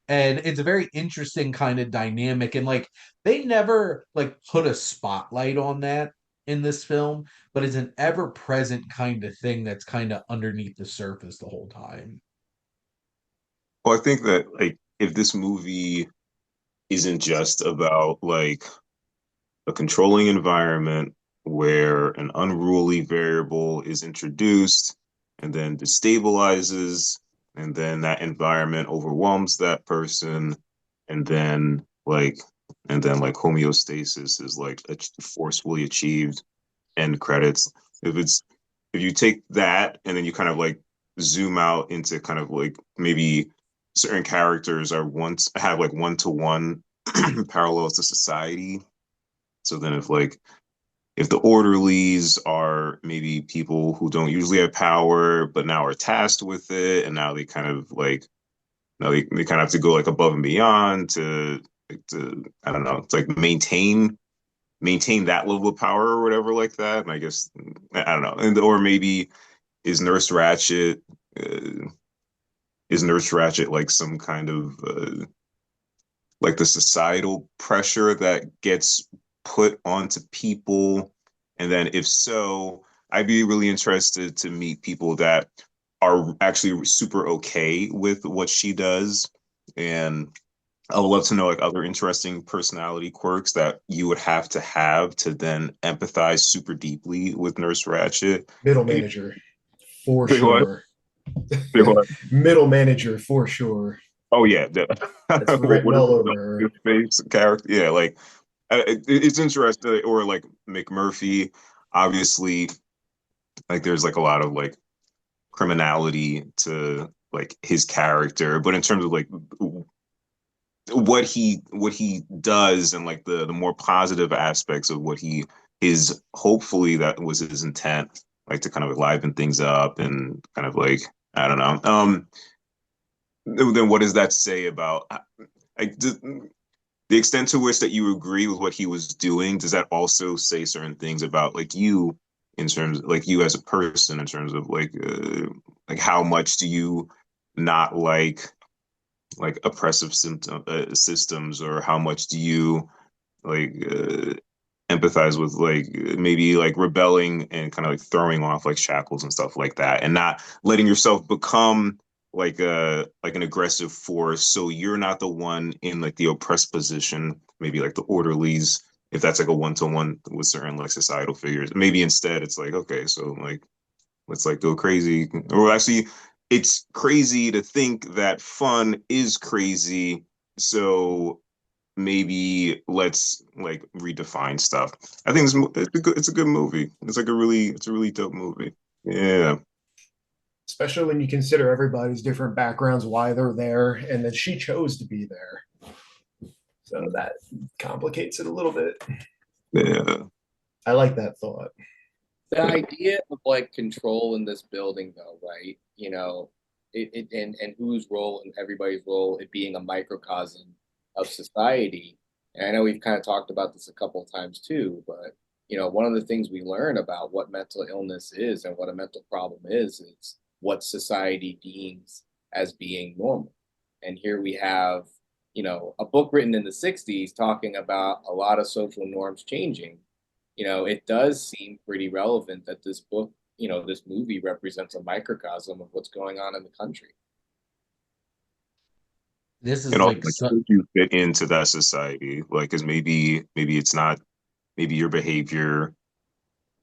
And it's a very interesting kind of dynamic. And like they never like put a spotlight on that in this film, but it's an ever present kind of thing that's kind of underneath the surface the whole time. Well, I think that like if this movie isn't just about like a controlling environment where an unruly variable is introduced and then destabilizes, and then that environment overwhelms that person, and then like homeostasis is like forcefully achieved. End credits. If you take that and then you kind of like zoom out into kind of like maybe certain characters are once have like one-to-one parallels to society. So then if the orderlies are maybe people who don't usually have power but now are tasked with it, and now they kind of like now they kind of have to go like above and beyond to I don't know, it's like maintain that level of power or whatever like that. And I guess I don't know. And or maybe is Nurse Ratchet is Nurse Ratchet like some kind of like the societal pressure that gets put onto people? And then if so, I'd be really interested to meet people that are actually super okay with what she does. And I would love to know like other interesting personality quirks that you would have to then empathize super deeply with Nurse Ratchet. Middle manager, for Big what? sure. Big what? Middle manager, for sure. Oh yeah, That's what, written what is all it, over her. his face character? Yeah, like it's interesting. Or like McMurphy, obviously, like there's like a lot of like criminality to like his character, but in terms of like what he does and like the more positive aspects of what he is, hopefully that was his intent, like to kind of liven things up and kind of like I don't know. Then what does that say about like the extent to which that you agree with what he was doing? Does that also say certain things about like you in terms of, like you as a person in terms of like how much do you not like oppressive systems, or how much do you like empathize with like maybe like rebelling and kind of like throwing off like shackles and stuff like that, and not letting yourself become like an aggressive force, so you're not the one in like the oppressed position, maybe like the orderlies, if that's like a one-to-one with certain like societal figures. Maybe instead it's like, okay, so like let's like go crazy. Or actually, it's crazy to think that fun is crazy. So maybe let's like redefine stuff. I think it's a good movie. It's a really dope movie. Yeah. Especially when you consider everybody's different backgrounds, why they're there, and that she chose to be there. So that complicates it a little bit. Yeah. I like that thought. The idea of like control in this building, though, right? You know, and whose role and everybody's role, it being a microcosm of society. And I know we've kind of talked about this a couple of times too, but one of the things we learn about what mental illness is and what a mental problem is what society deems as being normal. And here we have, a book written in the 60s talking about a lot of social norms changing. It does seem pretty relevant that this book, this movie represents a microcosm of what's going on in the country. This is And also like like how you fit into that society, like because maybe it's not, maybe your behavior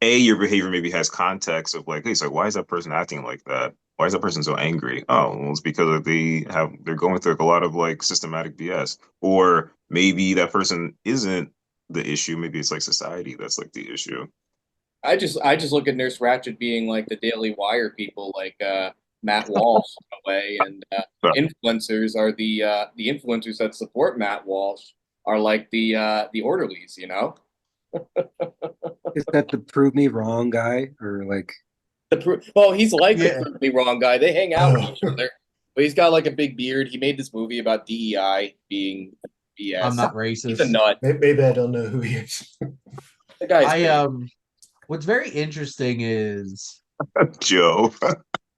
maybe has context of like, hey, so why is that person acting like that? Why is that person so angry? Oh, well, it's because they're going through like a lot of like systematic BS. Or maybe that person isn't the issue. Maybe it's like society that's like the issue. I just look at Nurse Ratched being like the Daily Wire people, like Matt Walsh in a way, and So, influencers are the influencers that support Matt Walsh are like the orderlies, Is that the prove me wrong guy or like Well, he's like the yeah, perfectly wrong guy. They hang out with Oh, each other, but he's got like a big beard. He made this movie about DEI being I'm BS. not He's a racist. nut. maybe I don't know who he is. The guy's I crazy. what's very interesting is Joe.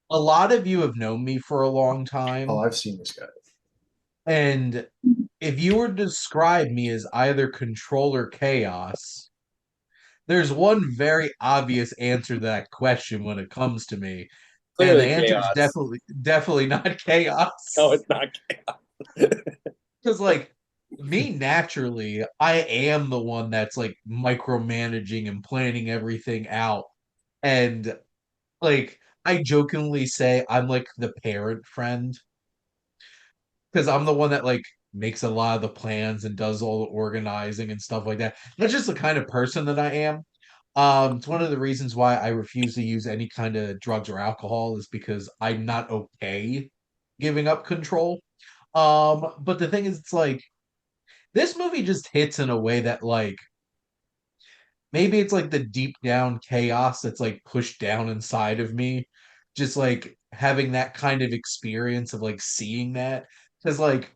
a lot of you have known me for a long Oh, time, I've seen this guy. and if you were to describe me as either control or chaos, there's one very obvious answer to that question when it comes to me. And the Clearly answer is chaos. definitely not chaos. No, it's not chaos. Because like Me naturally, I am the one that's like micromanaging and planning everything out. And like I jokingly say I'm like the parent friend because I'm the one that like makes a lot of the plans and does all the organizing and stuff like that. That's just the kind of person that I am. It's one of the reasons why I refuse to use any kind of drugs or alcohol is because I'm not okay giving up control. But the thing is, it's like this movie just hits in a way that like maybe it's like the deep down chaos that's like pushed down inside of me, just like having that kind of experience of like seeing that. Because like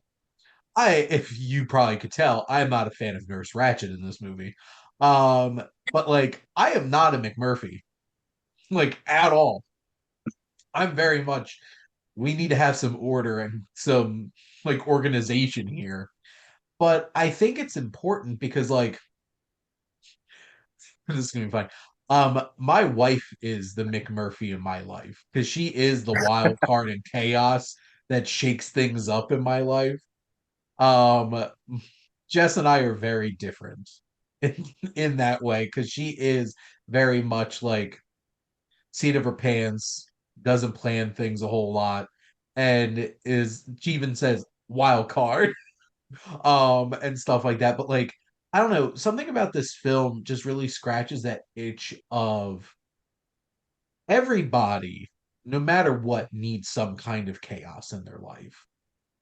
if you probably could tell, I'm not a fan of Nurse Ratched in this movie. Um, but like I am not a McMurphy, like at all. I'm very much we need to have some order and some like organization here. But I think it's important because like this is gonna be fun. My wife is the McMurphy in my life because she is the wild card and chaos that shakes things up in my life. Um, Jess and I are very different in that way because she is very much like seat of her pants, doesn't plan things a whole lot, and is she even says wild card, and stuff like that. But like, I don't know, something about this film just really scratches that itch of everybody, no matter what, needs some kind of chaos in their life.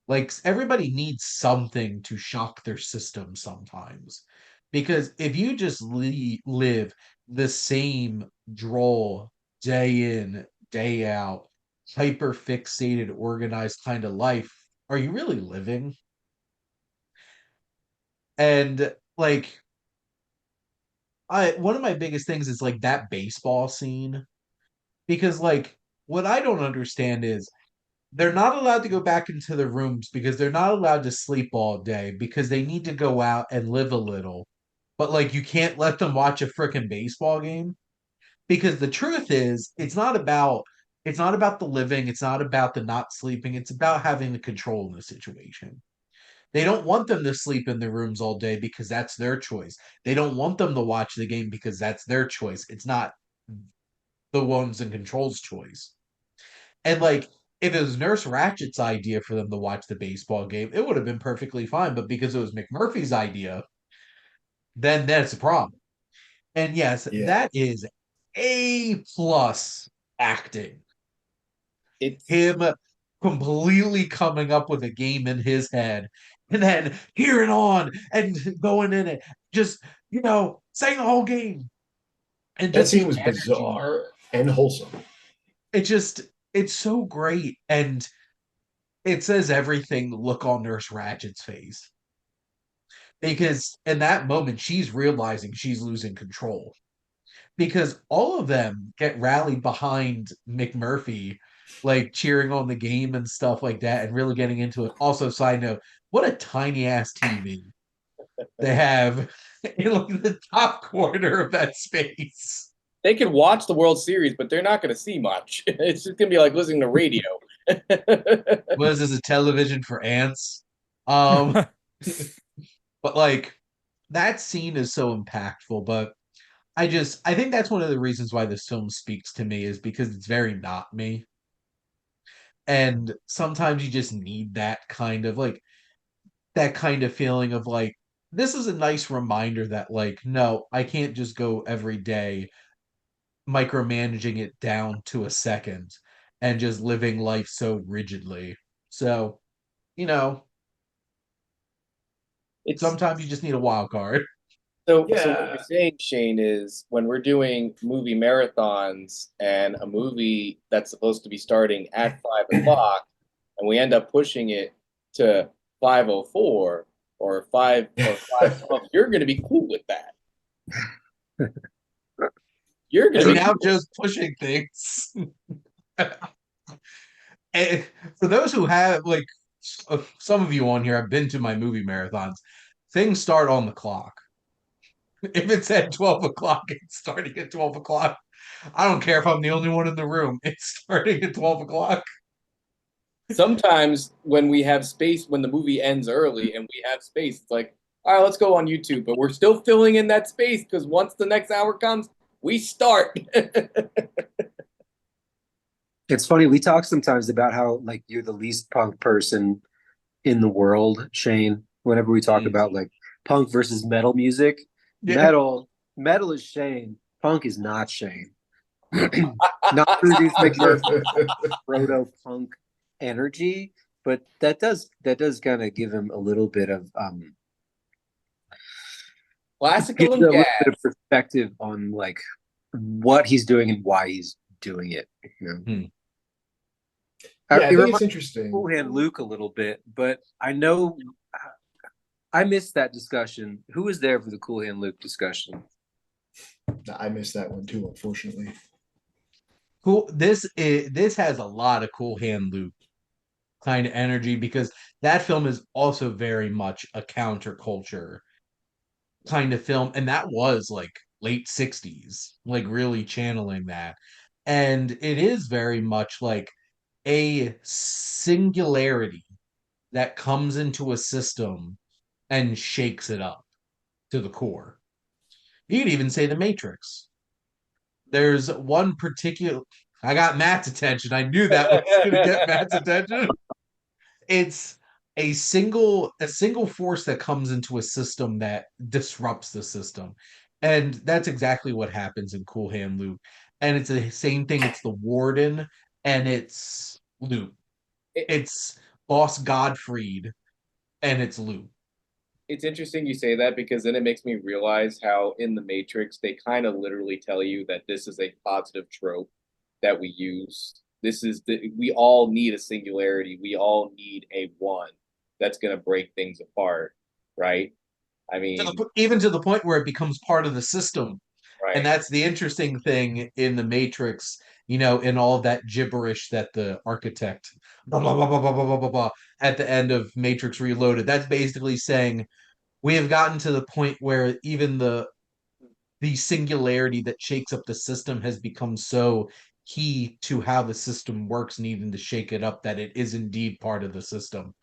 Like everybody needs something to shock their system sometimes. Because if you just live the same droll day in, day out, hyper fixated, organized kind of life, are you really living? And like I one of my biggest things is like that baseball scene because like what I don't understand is they're not allowed to go back into the rooms because they're not allowed to sleep all day because they need to go out and live a little. But like you can't let them watch a freaking baseball game because the truth is it's not about the living, it's not about the not sleeping, it's about having the control in the situation. They don't want them to sleep in their rooms all day because that's their choice. They don't want them to watch the game because that's their choice. It's not the ones in control's choice. And like, if it was Nurse Ratchet's idea for them to watch the baseball game, it would have been perfectly fine. But because it was McMurphy's idea, then that's a problem. And yes, Yeah. that is A plus acting. It's Him completely coming up with a game in his head and then hearing on and going in it, just saying the whole game and That just scene the was energy. bizarre and wholesome. It just it's so great and it says everything to look on Nurse Ratchet's face because in that moment she's realizing she's losing control because all of them get rallied behind McMurphy, like cheering on the game and stuff like that, and really getting into it. Also, side note, what a tiny ass TV they have in like the top corner of that space. they can watch the World Series, but they're not going to see much. It's just going to be like listening to radio. What is this, a television for ants? Um, but like that scene is so impactful, but I think that's one of the reasons why this film speaks to me is because it's very not me. And sometimes you just need that kind of feeling of like this is a nice reminder that like no, I can't just go every day micromanaging it down to a second and just living life so rigidly. So, you know, It's sometimes you just need a wild card. so what you're Yeah. saying, Shane, is when we're doing movie marathons and a movie that's supposed to be starting at 5 o'clock, and we end up pushing it to 5:04 or 5:12, you're going to be cool with that. You're going And to be now cool. just pushing things. And for those who have like some of you on here have been to my movie marathons, things start on the clock. If it's at 12 o'clock, it's starting at 12 o'clock. I don't care if I'm the only one in the room. It's starting at 12 o'clock. sometimes when we have space, when the movie ends early and we have space, it's like, all right, let's go on YouTube, but we're still filling in that space because once the next hour comes, we start. It's funny, we talk sometimes about how like you're the least punk person in the world, Shane. Whenever we talk about like punk versus metal music, Yeah. metal is Shane, punk is not Shane. Not through these McMurphy proto punk energy, but that does kind of give him a little bit of Classical gives and you a jazz. little bit of perspective on like what he's doing and why he's doing it. You know? Yeah, I It think reminds it's interesting. Cool Hand Luke a little bit, but I know I missed that discussion. Who was there for the Cool Hand Luke discussion? I missed that one too, unfortunately. Cool. This has a lot of Cool Hand Luke kind of energy because that film is also very much a counterculture kind of film, and that was like late 60s, like really channeling that. And it is very much like a singularity that comes into a system and shakes it up to the core. You could even say the Matrix. There's one particular. I got Matt's attention. I knew that was going to get Matt's attention. It's a single force that comes into a system that disrupts the system, and that's exactly what happens in Cool Hand Luke. And it's the same thing. It's the Warden, and it's Luke. It's Boss Godfried, and it's Luke. It's interesting you say that because then it makes me realize how in the Matrix they kind of literally tell you that this is a positive trope that we use. We all need a singularity. We all need a one that's going to break things apart, right? I mean, Even to the point where it becomes part of the system. And right. that's the interesting thing in the Matrix, in all of that gibberish that the architect, blah, blah, blah, blah, blah, blah, blah, blah, blah, at the end of Matrix Reloaded. That's basically saying we have gotten to the point where even the singularity that shakes up the system has become so key to how the system works, needing to shake it up, that it is indeed part of the system.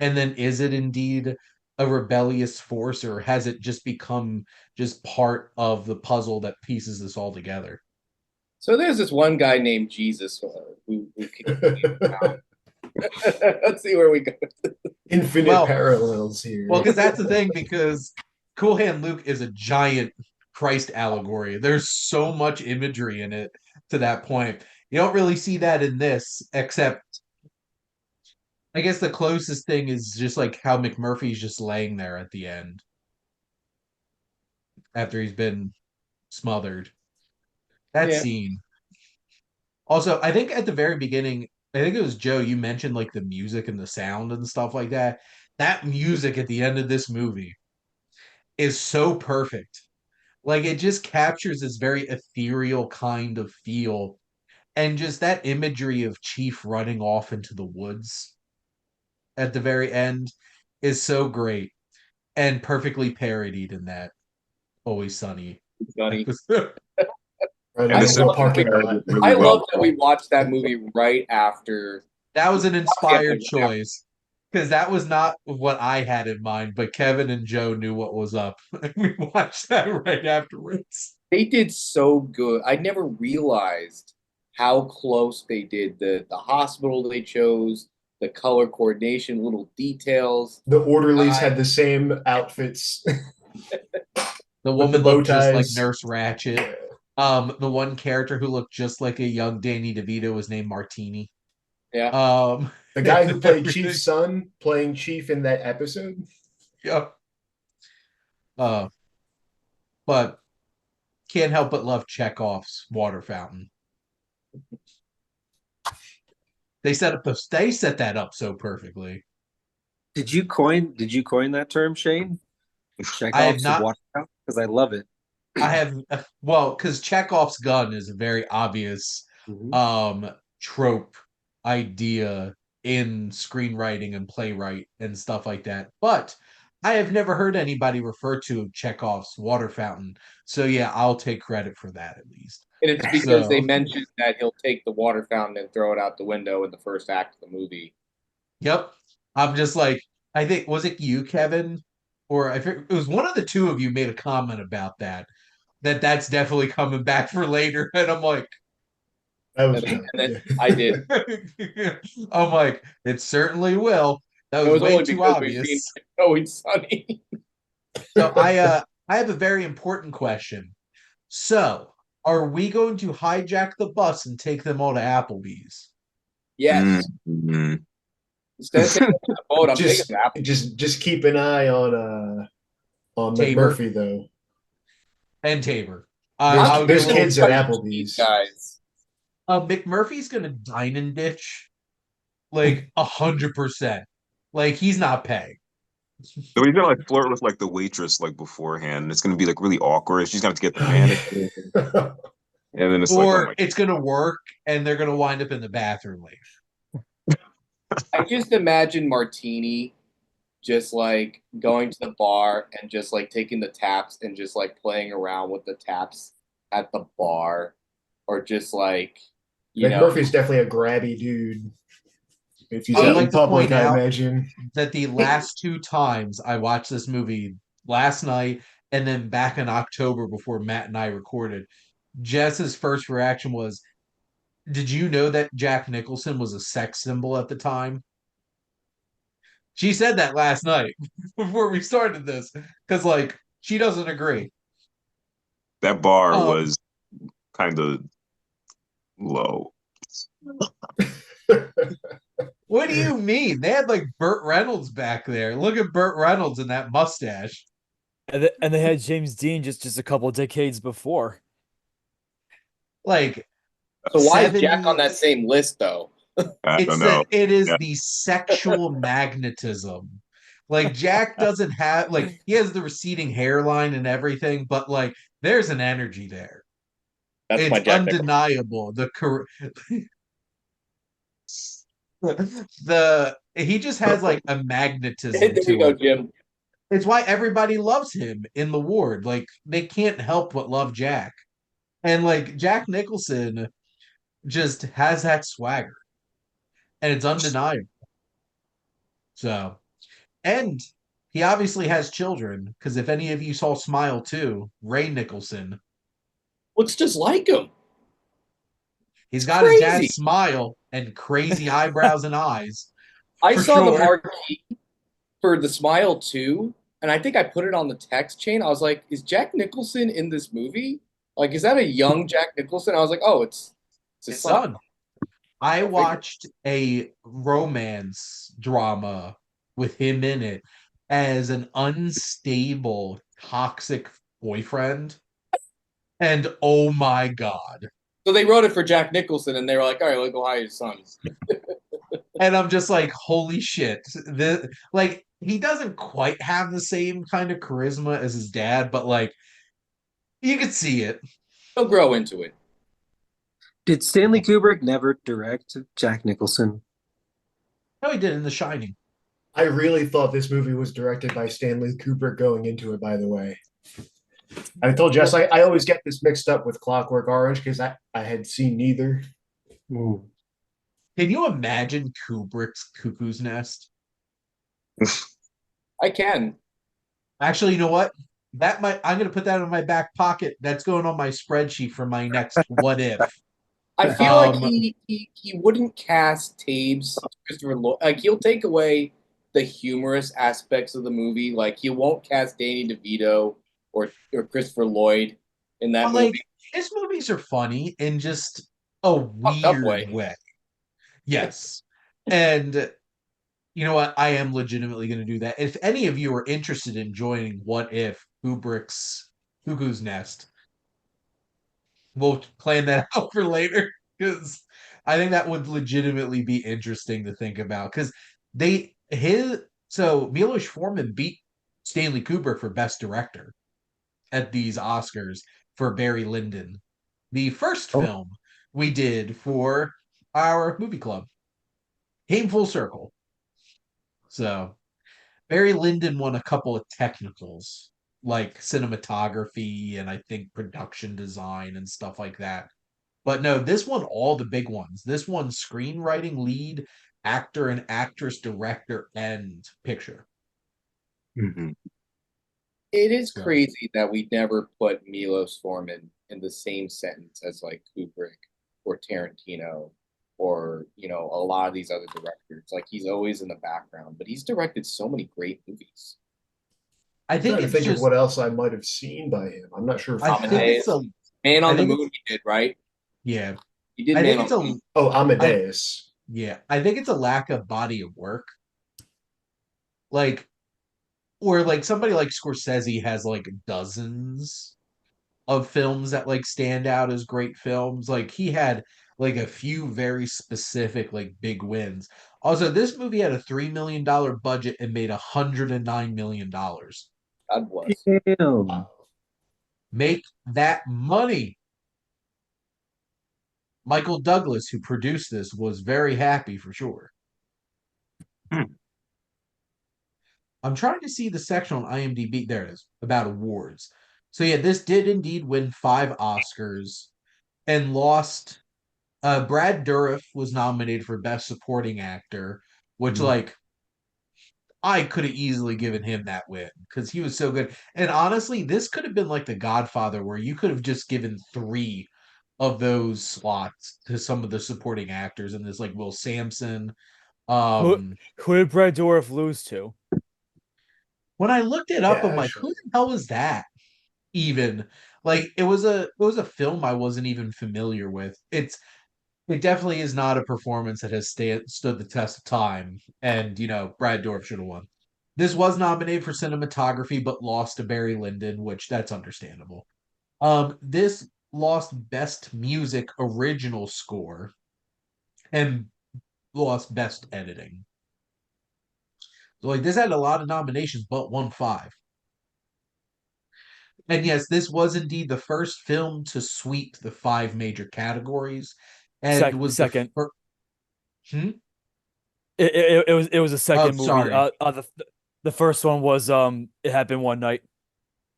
And then is it indeed a rebellious force, or has it just become just part of the puzzle that pieces this all together? So there's this one guy named Jesus who can let's see where we go. Infinite parallels here. Well, because that's the thing, because Cool Hand Luke is a giant Christ allegory. There's so much imagery in it to that point. You don't really see that in this, except I guess the closest thing is just like how McMurphy's just laying there at the end after he's been smothered. That Yeah. scene. Also, I think at the very beginning, I think it was Joe, you mentioned like the music and the sound and stuff like that. That music at the end of this movie is so perfect. Like it just captures this very ethereal kind of feel. And just that imagery of Chief running off into the woods at the very end is so great and perfectly parodied in that Always Sunny Funny. Right And in the the whole love parking soundtrack lot. is really I well love that we watched that movie right after. That was an inspired Yeah. choice because that was not what I had in mind, but Kevin and Joe knew what was up. We watched that right afterwards. They did so good. I never realized how close they did. The hospital they chose, the color coordination, little details. The orderlies had the same outfits. The With the woman bow looked just like ties. Nurse Ratchet. The one character who looked just like a young Danny DeVito was named Martini. Yeah. The guy who played everything. Chief's son playing Chief in that episode. Yep. But can't help but love Chekhov's water fountain. They set that up so perfectly. Did you coin that term, Shane? I have Chekhov's not. water fountain? Because I love it. I have because Chekhov's gun is a very obvious trope idea in screenwriting and playwright and stuff like that. But I have never heard anybody refer to Chekhov's water fountain. So yeah, I'll take credit for that at least. And it's because they mentioned that he'll take the water fountain and throw it out the window in the first act of the movie. Yep. I'm just like, I think, was it you, Kevin? Or I think it was one of the two of you made a comment about that, that's definitely coming back for later. And I'm like, That was And me. then Yeah. I did. I'm like, it certainly will. That It was was way only too because we've seen obvious. Always Sunny. So I have a very important question. So, are we going to hijack the bus and take them all to Applebee's? Yes. Mm. Instead of taking the boat, I'm taking Just the apple. just keep an eye on Tabor McMurphy though. and Tabor. There's I I'm would be a there's little. kids at excited for these Applebee's. guys. McMurphy's gonna dine and ditch like 100%. Like he's not paying. So he's gonna like flirt with like the waitress like beforehand. It's gonna be like really awkward. She's gonna have to get the Oh, manager, yeah. and then it's like, oh Or my. it's gonna work and they're gonna wind up in the bathroom later. I just imagine Martini just like going to the bar and just like taking the taps and just like playing around with the taps at the bar, or just like, you know, McMurphy's definitely a grabby dude. If he's I would out he, in like to public, point I out imagine. that the last two times I watched this movie last night and then back in October before Matt and I recorded, Jess's first reaction was, did you know that Jack Nicholson was a sex symbol at the time? She said that last night before we started this because, like, she doesn't agree. That bar Um, was kind of low. what do you mean? They had like Burt Reynolds back there. Look at Burt Reynolds and that mustache. And they had James Dean just a couple decades before. Like so why is Jack on that 70s. same list though? I don't It's know. that it is Yeah, the sexual magnetism. Like Jack doesn't have like he has the receding hairline and everything, but like there's an energy there. That's my It's Jack Nicholson. undeniable. The he just has like a magnetism There you to go, him. Jim. It's why everybody loves him in the ward. Like they can't help but love Jack. And like Jack Nicholson just has that swagger and it's undeniable. So, and he obviously has children because if any of you saw Smile 2, Ray Nicholson, Looks just like him. he's It's got his dad's crazy. smile and crazy eyebrows and eyes I for saw the sure. marquee for the Smile 2, and I think I put it on the text chain. I was like, is Jack Nicholson in this movie? Like, is that a young Jack Nicholson? I was like, oh, it's his His son. son. I I figured. watched a romance drama with him in it as an unstable, toxic boyfriend. And oh my God. So they wrote it for Jack Nicholson, and they were like, all right, let's go hire his son. And I'm just like, holy shit. Like, he doesn't quite have the same kind of charisma as his dad, but like, you could see it. He'll grow into it. Did Stanley Kubrick never direct Jack Nicholson? No, he did in The Shining. I really thought this movie was directed by Stanley Kubrick going into it, by the way. I told Jess I always get this mixed up with Clockwork Orange because I had seen neither. Ooh. Can you imagine Kubrick's Cuckoo's Nest? I can. Actually, you know what? I'm gonna put that in my back pocket. That's going on my spreadsheet for my next what if. I feel like Um, he wouldn't cast Tabes, Christopher Lloyd. Like he'll take away the humorous aspects of the movie. Like he won't cast Danny DeVito or Christopher Lloyd in that but like movie. his movies are funny in just a Fucked up weird way. way. Yes. And you know what? I am legitimately going to do that. If any of you are interested in joining What If Kubrick's Cuckoo's Nest, we'll plan that out for later because I think that would legitimately be interesting to think about because Milos Forman beat Stanley Kubrick for Best Director at these Oscars for Barry Lyndon, the first Oh, film we did for our movie club. Came full circle. So Barry Lyndon won a couple of technicals like cinematography and I think production design and stuff like that. But no, this one all the big ones. This one screenwriting lead, actor and actress, director, and picture. Mhm. It is So crazy that we never put Milos Forman in the same sentence as like Kubrick or Tarantino or a lot of these other directors. Like he's always in the background, but he's directed so many great movies. I I'm think trying to it's think of just what else I might have seen by him. I'm not sure if I he think it's Amadeus, a Man I on the think Moon, it's he did, right? yeah. He did I Man think on it's the a Moon. Oh, I Amadeus. yeah, I think it's a lack of body of work. Like or like somebody like Scorsese has like dozens of films that like stand out as great films. Like he had like a few very specific like big wins. Also, this movie had a $3 million budget and made $109 million. God bless. Damn. Make that money. Michael Douglas, who produced this, was very happy for sure. Hmm. I'm trying to see the section on IMDb. There it is, about awards. So yeah, this did indeed win 5 Oscars and lost. Brad Dourif was nominated for Best Supporting Actor, which Mhm. like I could have easily given him that win because he was so good. And honestly, this could have been like The Godfather, where you could have just given 3 of those slots to some of the supporting actors, and there's like Will Sampson. Who Um, who did Brad Dourif lose to? when I looked it Yeah, up, I'm like, who actually. the hell is that? Even like it was a film I wasn't even familiar with. It definitely is not a performance that has stood the test of time, and Brad Dourif should have won. This was nominated for cinematography, but lost to Barry Lyndon, which that's understandable. This lost Best Music Original Score and lost Best Editing. So like this had a lot of nominations, but won 5. And yes, this was indeed the first film to sweep the 5 major categories, and was the Second. first. Hmm? It was a Oh, second movie. sorry. The first one was It Happened One Night.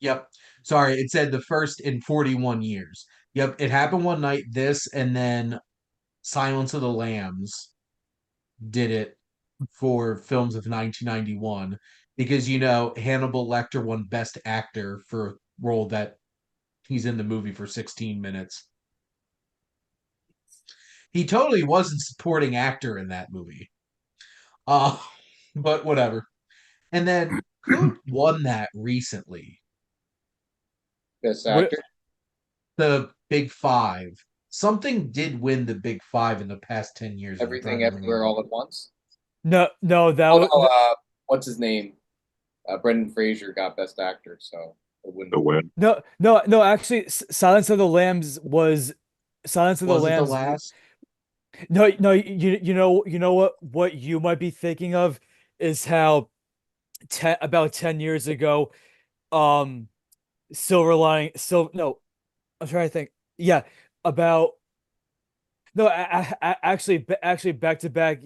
Yep. Sorry, it said the first in 41 years. Yep, it happened one night. This and then Silence of the Lambs did it for films of 1991 because Hannibal Lecter won Best Actor for a role that he's in the movie for 16 minutes. He totally wasn't supporting actor in that movie. Uh, but whatever. And then who won that recently? Best What? actor. The Big Five. Something did win the Big Five in the past 10 years. I'm trying Everything, to everywhere, remember. all at once. No, that Oh was no, what's his name? Brendan Fraser got Best Actor, so it The wouldn't. win. no. Actually, Silence of the Was it the Lambs. last? No. You know what you might be thinking of is how about 10 years ago, um, Silver Lining. No, I'm trying to think. Yeah, about no. Actually, back to back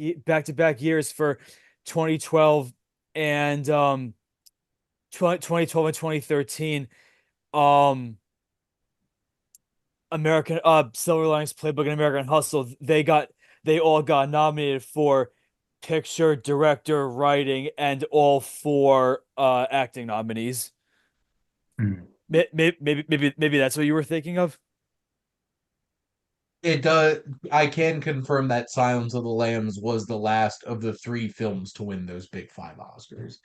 years for 2012 and 2012 and 2013. Um, American Silver Linings Playbook and American Hustle, they all got nominated for picture, director, writing, and all 4 acting nominees. Mm. Maybe that's what you were thinking of. It does. I can confirm that Silence of the Lambs was the last of the 3 films to win those Big Five Oscars.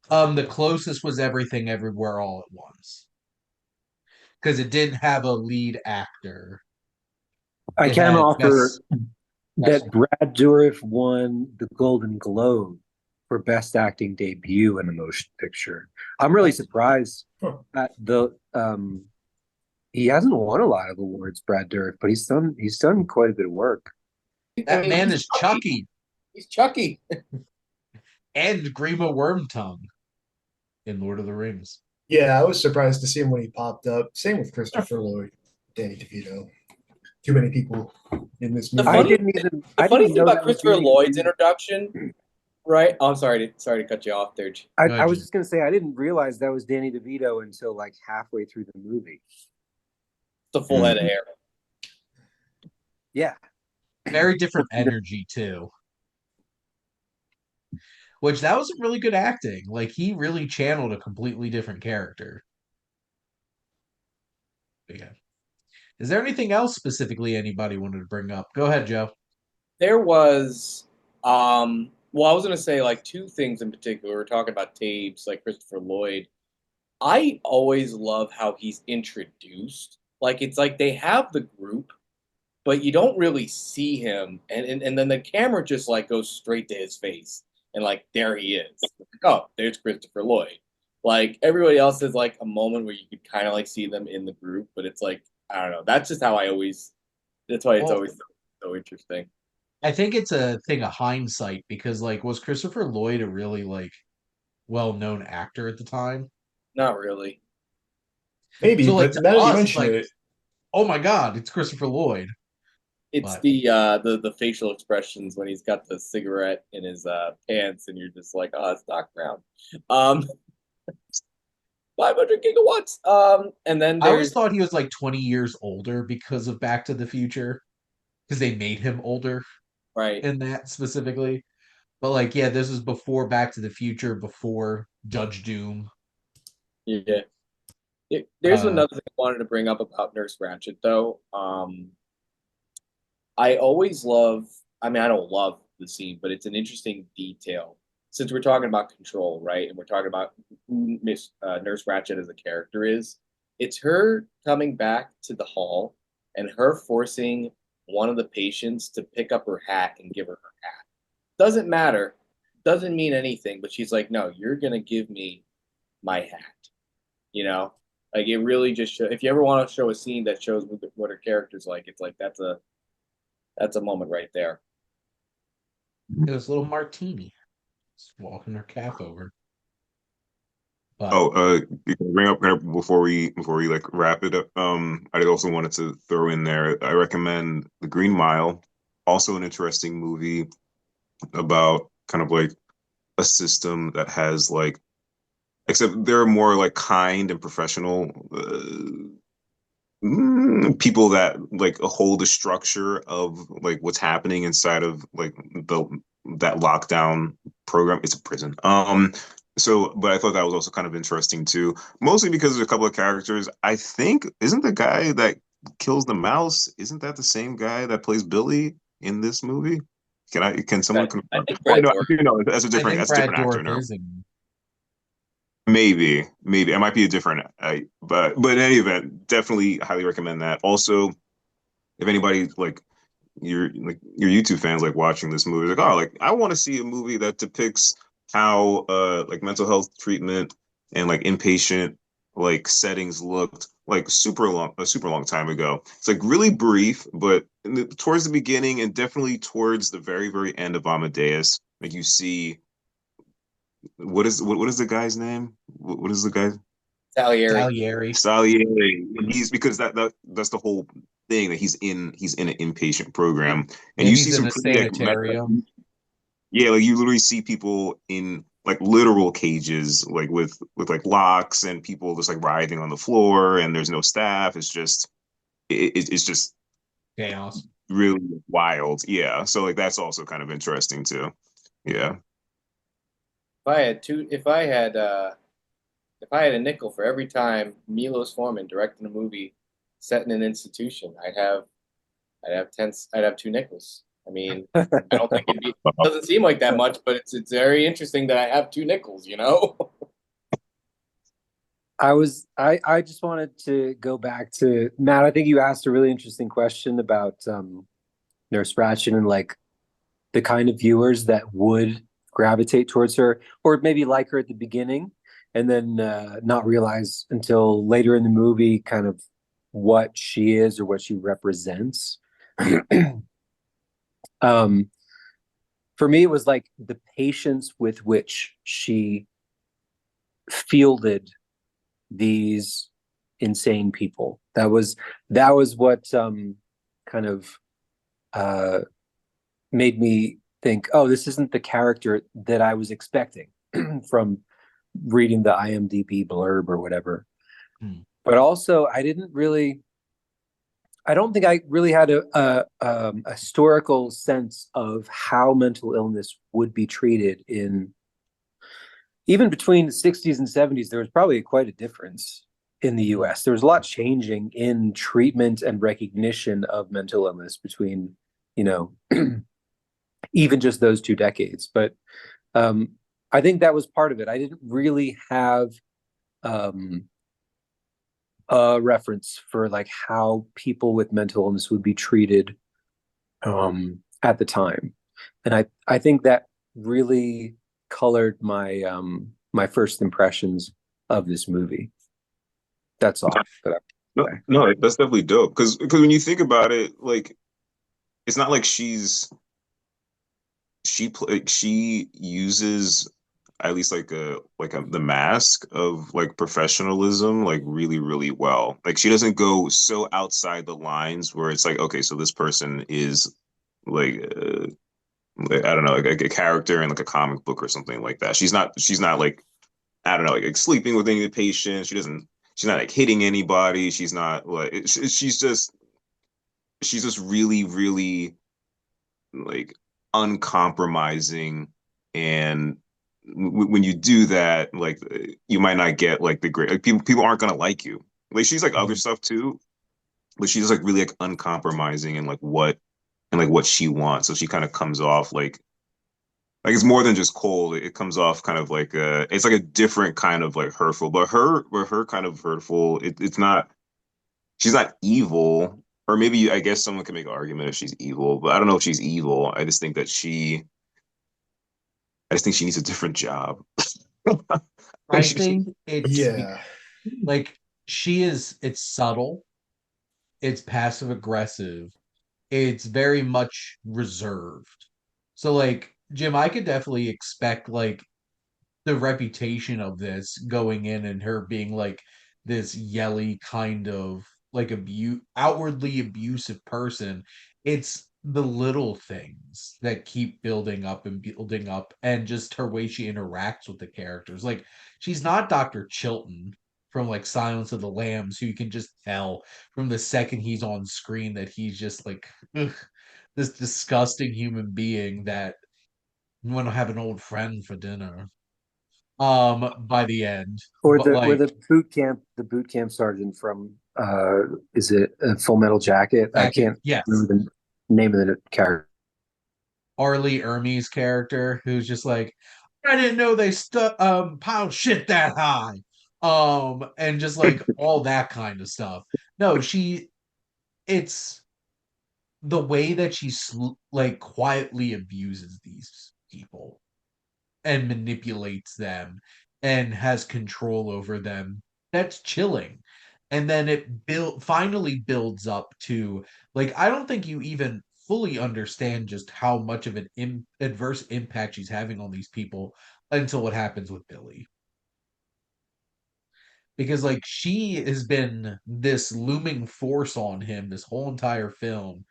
The closest was Everything Everywhere All at Once because it didn't have a lead actor. I It can had offer best. Best. that Brad Dourif won the Golden Globe for Best Acting Debut in a Motion Picture. I'm really surprised Huh. at the he hasn't won a lot of awards, Brad Dourif, but he's done quite a bit of work. I That mean, man he's is Chucky. Chucky He's Chucky. and Grima Wormtongue in Lord of the Rings. Yeah, I was surprised to see him when he popped up. Same with Christopher Lloyd, Danny DeVito. Too many people in this The movie. I funny, didn't even the I funny didn't thing know about that was Christopher Danny Lloyd's DeVito. introduction, right? Oh, I'm sorry to cut you off there. I was Jim. just gonna say I didn't realize that was Danny DeVito until like halfway through the movie. The full head of hair. Yeah. Very different energy too. which that was some really good acting. Like he really channeled a completely different character. But yeah. Is there anything else specifically anybody wanted to bring up? Go ahead, Joe. There was, well, I was gonna say like two things in particular. We're talking about tapes, like Christopher Lloyd. I always love how he's introduced. Like it's like they have the group, but you don't really see him, and then the camera just like goes straight to his face, and like there he is. Like, oh, there's Christopher Lloyd. Like everybody else is like a moment where you could kind of like see them in the group, but it's like I don't know. That's just how I always. That's why it's Well, always so interesting. I think it's a thing of hindsight because like was Christopher Lloyd a really like well-known actor at the time? Not really. Maybe, So like but to now that you us, it's mention like, it, oh my God, it's Christopher Lloyd. It's But the facial expressions when he's got the cigarette in his pants, and you're just like, oh, it's Doc Brown. Um, 500 gigawatts. And then I always there's thought he was like 20 years older because of Back to the Future, because they made him older right. in that specifically. But like, yeah, this is before Back to the Future, before Judge Doom. Yeah. There's Uh, another thing I wanted to bring up about Nurse Ratched, though. I always love, I mean, I don't love the scene, but it's an interesting detail. Since we're talking about control, right? And we're talking about who Nurse Ratched as a character is, it's her coming back to the hall and her forcing one of the patients to pick up her hat and give her hat. Doesn't matter, doesn't mean anything, but she's like, no, you're going to give me my hat. You know? Like it really just if you ever want to show a scene that shows what her character's like, it's like that's a moment right there. this little martini, just walking her calf over. But Oh, you can bring up before we like wrap it up. I also wanted to throw in there. I recommend The Green Mile, also an interesting movie about kind of like a system that has like, except they're more like kind and professional people that like hold the structure of like what's happening inside of like the that lockdown program. It's a prison. So but I thought that was also kind of interesting too, mostly because there's a couple of characters. I think isn't the guy that kills the mouse, isn't that the same guy that plays Billy in this movie? Can someone I confirm? think Oh Brad no, Dourif. that's a I different think Brad actor Dourif now. is in. Maybe it might be a different but in any event, definitely highly recommend that. Also, if anybody like your YouTube fans like watching this movie, like, oh, like I want to see a movie that depicts how like mental health treatment and like inpatient like settings looked like a super long time ago. It's like really brief, but towards the beginning and definitely towards the very end of Amadeus, like you see what is the guy's name? What is the guy? Salieri. Salieri. Salieri. He's because that's the whole thing that he's in an inpatient program, and Yeah, you see he's in some a pretty like sanitarium. yeah, like you literally see people in like literal cages, like with like locks and people just like writhing on the floor, and there's no staff. It's just it's just Chaos. really wild. Yeah, so like that's also kind of interesting too. Yeah. If I had a nickel for every time Milos Forman directed a movie set in an institution, I'd have two nickels. I mean, I don't think doesn't seem like that much, but it's very interesting that I have two nickels, you know? I just wanted to go back to Matt. I think you asked a really interesting question about Nurse Ratched and like the kind of viewers that would gravitate towards her, or maybe like her at the beginning, and then not realize until later in the movie kind of what she is or what she represents. For me, it was like the patience with which she fielded these insane people. That was what kind of made me think, oh, this isn't the character that I was expecting from reading the IMDb blurb or whatever. But also, I don't think I really had a historical sense of how mental illness would be treated in even between the 60s and 70s, there was probably quite a difference in the US. There was a lot changing in treatment and recognition of mental illness between, you know, even just those 2 decades. But I think that was part of it. I didn't really have a reference for like how people with mental illness would be treated at the time. And I think that really colored my my first impressions of this movie. That's all that I No, would say. no, that's definitely dope. Because when you think about it, like it's not like she uses at least like the mask of like professionalism like really really well. Like she doesn't go so outside the lines where it's like okay, so this person is like like, I don't know, like a character in like a comic book or something like that. She's not like I don't know, like sleeping with any of the patients. She's not like hitting anybody. She's not like she's just really really like uncompromising. And when you do that, like you might not get like the great like people aren't gonna like you. Like she's like other stuff too, but she's like really like uncompromising and like what she wants. So she kind of comes off like it's more than just cold. It comes off kind of like it's like a different kind of like hurtful. But her kind of hurtful. It's not. She's not evil. Or maybe I guess someone can make an argument if she's evil, but I don't know if she's evil. I just think she needs a different job. I think it's Yeah. like it's subtle, it's passive aggressive, it's very much reserved. So like Jim, I could definitely expect like the reputation of this going in and her being like this yelly kind of like outwardly abusive person. It's the little things that keep building up and building up, and just her way she interacts with the characters. Like she's not Dr. Chilton from like Silence of the Lambs, who you can just tell from the second he's on screen that he's just like ugh, this disgusting human being that you want to have an old friend for dinner by the end. Or But the like the boot camp sergeant from is it Full Metal Jacket? I Jacket, can't yes. remember the name of the character. Arlie Ermey's character, who's just like, I didn't know they piled shit that high. And just like all that kind of stuff. No, it's the way that like quietly abuses these people and manipulates them and has control over them. That's chilling. And then it finally builds up to like I don't think you even fully understand just how much of an adverse impact she's having on these people until what happens with Billy. Because like she has been this looming force on him this whole entire film,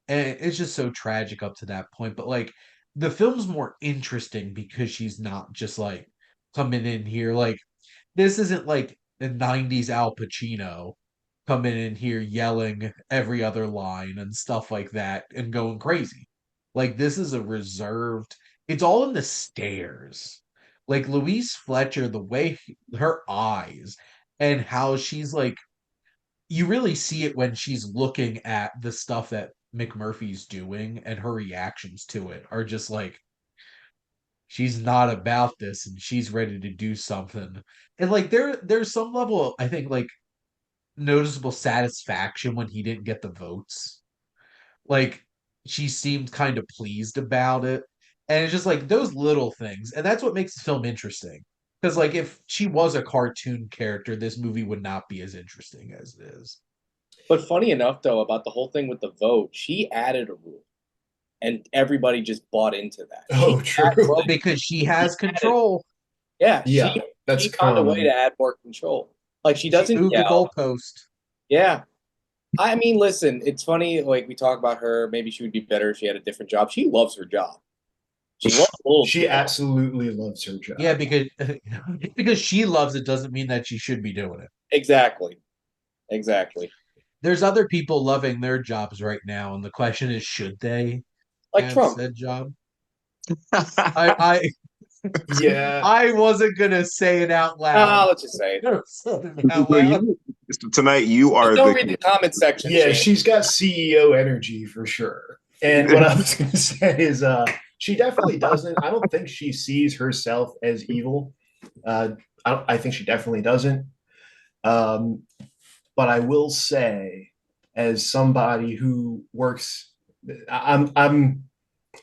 and it's just so tragic up to that point. But like the film's more interesting because she's not just like coming in here like this isn't like the 90s Al Pacino coming in here yelling every other line and stuff like that and going crazy. Like this is a reserved, it's all in the stares. Like Louise Fletcher, the way her eyes and how she's like you really see it when she's looking at the stuff that McMurphy's doing, and her reactions to it are just like she's not about this and she's ready to do something. And like there's some level I think like noticeable satisfaction when he didn't get the votes. Like she seemed kind of pleased about it. And it's just like those little things. And that's what makes the film interesting. Because like if she was a cartoon character, this movie would not be as interesting as it is. But funny enough, though, about the whole thing with the vote, she added a rule, and everybody just bought into that. Oh, true. Well, because she has control. Yeah, Yeah, that's she found a way to common. add more control. Like she She doesn't moved the yell. goalpost. Yeah, I mean, listen, it's funny. Like we talk about her, maybe she would be better if she had a different job. She loves her job. She loves She bullshit. absolutely loves her job. Yeah, because because she loves it doesn't mean that she should be doing it. Exactly. Exactly. There's other people loving their jobs right now, and the question is, should they Like have Trump. said job? I Yeah. I wasn't gonna say it out Oh, loud. let's just say it. Out So loud. tonight you are Don't the read the comment section. Yeah, Shane. she's got CEO energy for sure. And what I was going to say is, she definitely doesn't. I don't think she sees herself as evil. Uh, I think she definitely doesn't. Um, but I will say, as somebody who works, I'm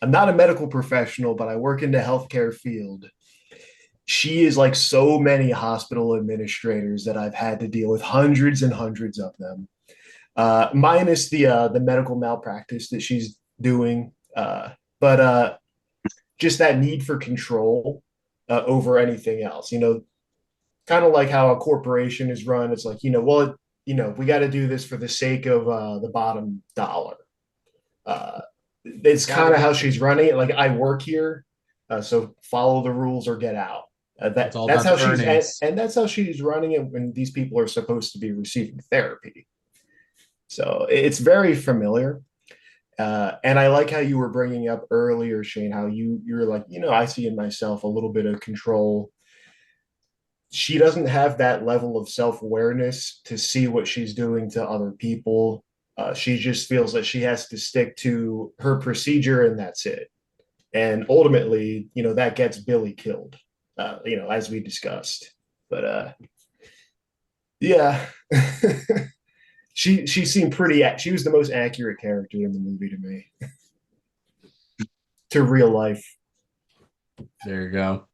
not a medical professional, but I work in the healthcare field. She is like so many hospital administrators that I've had to deal with, hundreds and hundreds of them, minus the medical malpractice that she's doing. But just that need for control over anything else. Kind of like how a corporation is run. It's like, well, we got to do this for the sake of the bottom dollar. Uh, it's kind of how she's running it. Like, I work here, so follow the rules or get out. It's all That's about how the earnings. and that's how she's running it when these people are supposed to be receiving therapy. So it's very familiar. And I like how you were bringing up earlier, Shane, how you're like, I see in myself a little bit of control. She doesn't have that level of self-awareness to see what she's doing to other people. She just feels that she has to stick to her procedure and that's it. And ultimately, that gets Billy killed, as we discussed. But yeah. She seemed she was the most accurate character in the movie to me. To real life. There you go.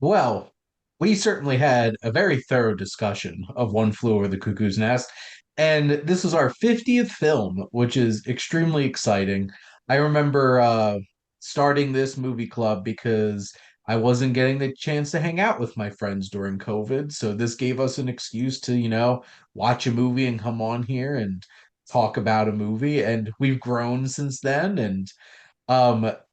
Well, we certainly had a very thorough discussion of One Flew Over the Cuckoo's Nest, and this is our 50th film, which is extremely exciting. I remember starting this movie club because I wasn't getting the chance to hang out with my friends during COVID, so this gave us an excuse to, watch a movie and come on here and talk about a movie, and we've grown since then, and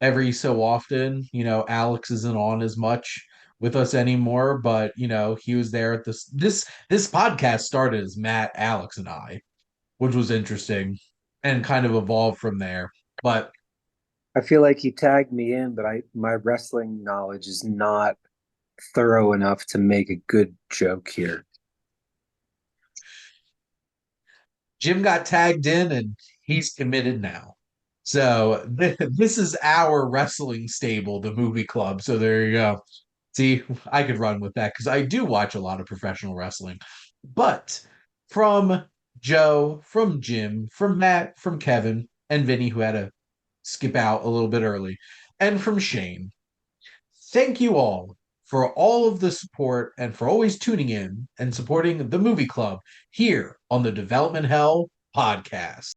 every so often, Alex isn't on as much with us anymore, but he was there at this podcast started as Matt, Alex, and I, which was interesting and kind of evolved from there. But I feel like you tagged me in, but my wrestling knowledge is not thorough enough to make a good joke here. Jim got tagged in and he's committed now. So this is our wrestling stable, the movie club. So there you go. See, I could run with that because I do watch a lot of professional wrestling. But from Joe, from Jim, from Matt, from Kevin, and Vinny, who had to skip out a little bit early, and from Shane, thank you all for all of the support and for always tuning in and supporting the movie club here on the Development Hell podcast.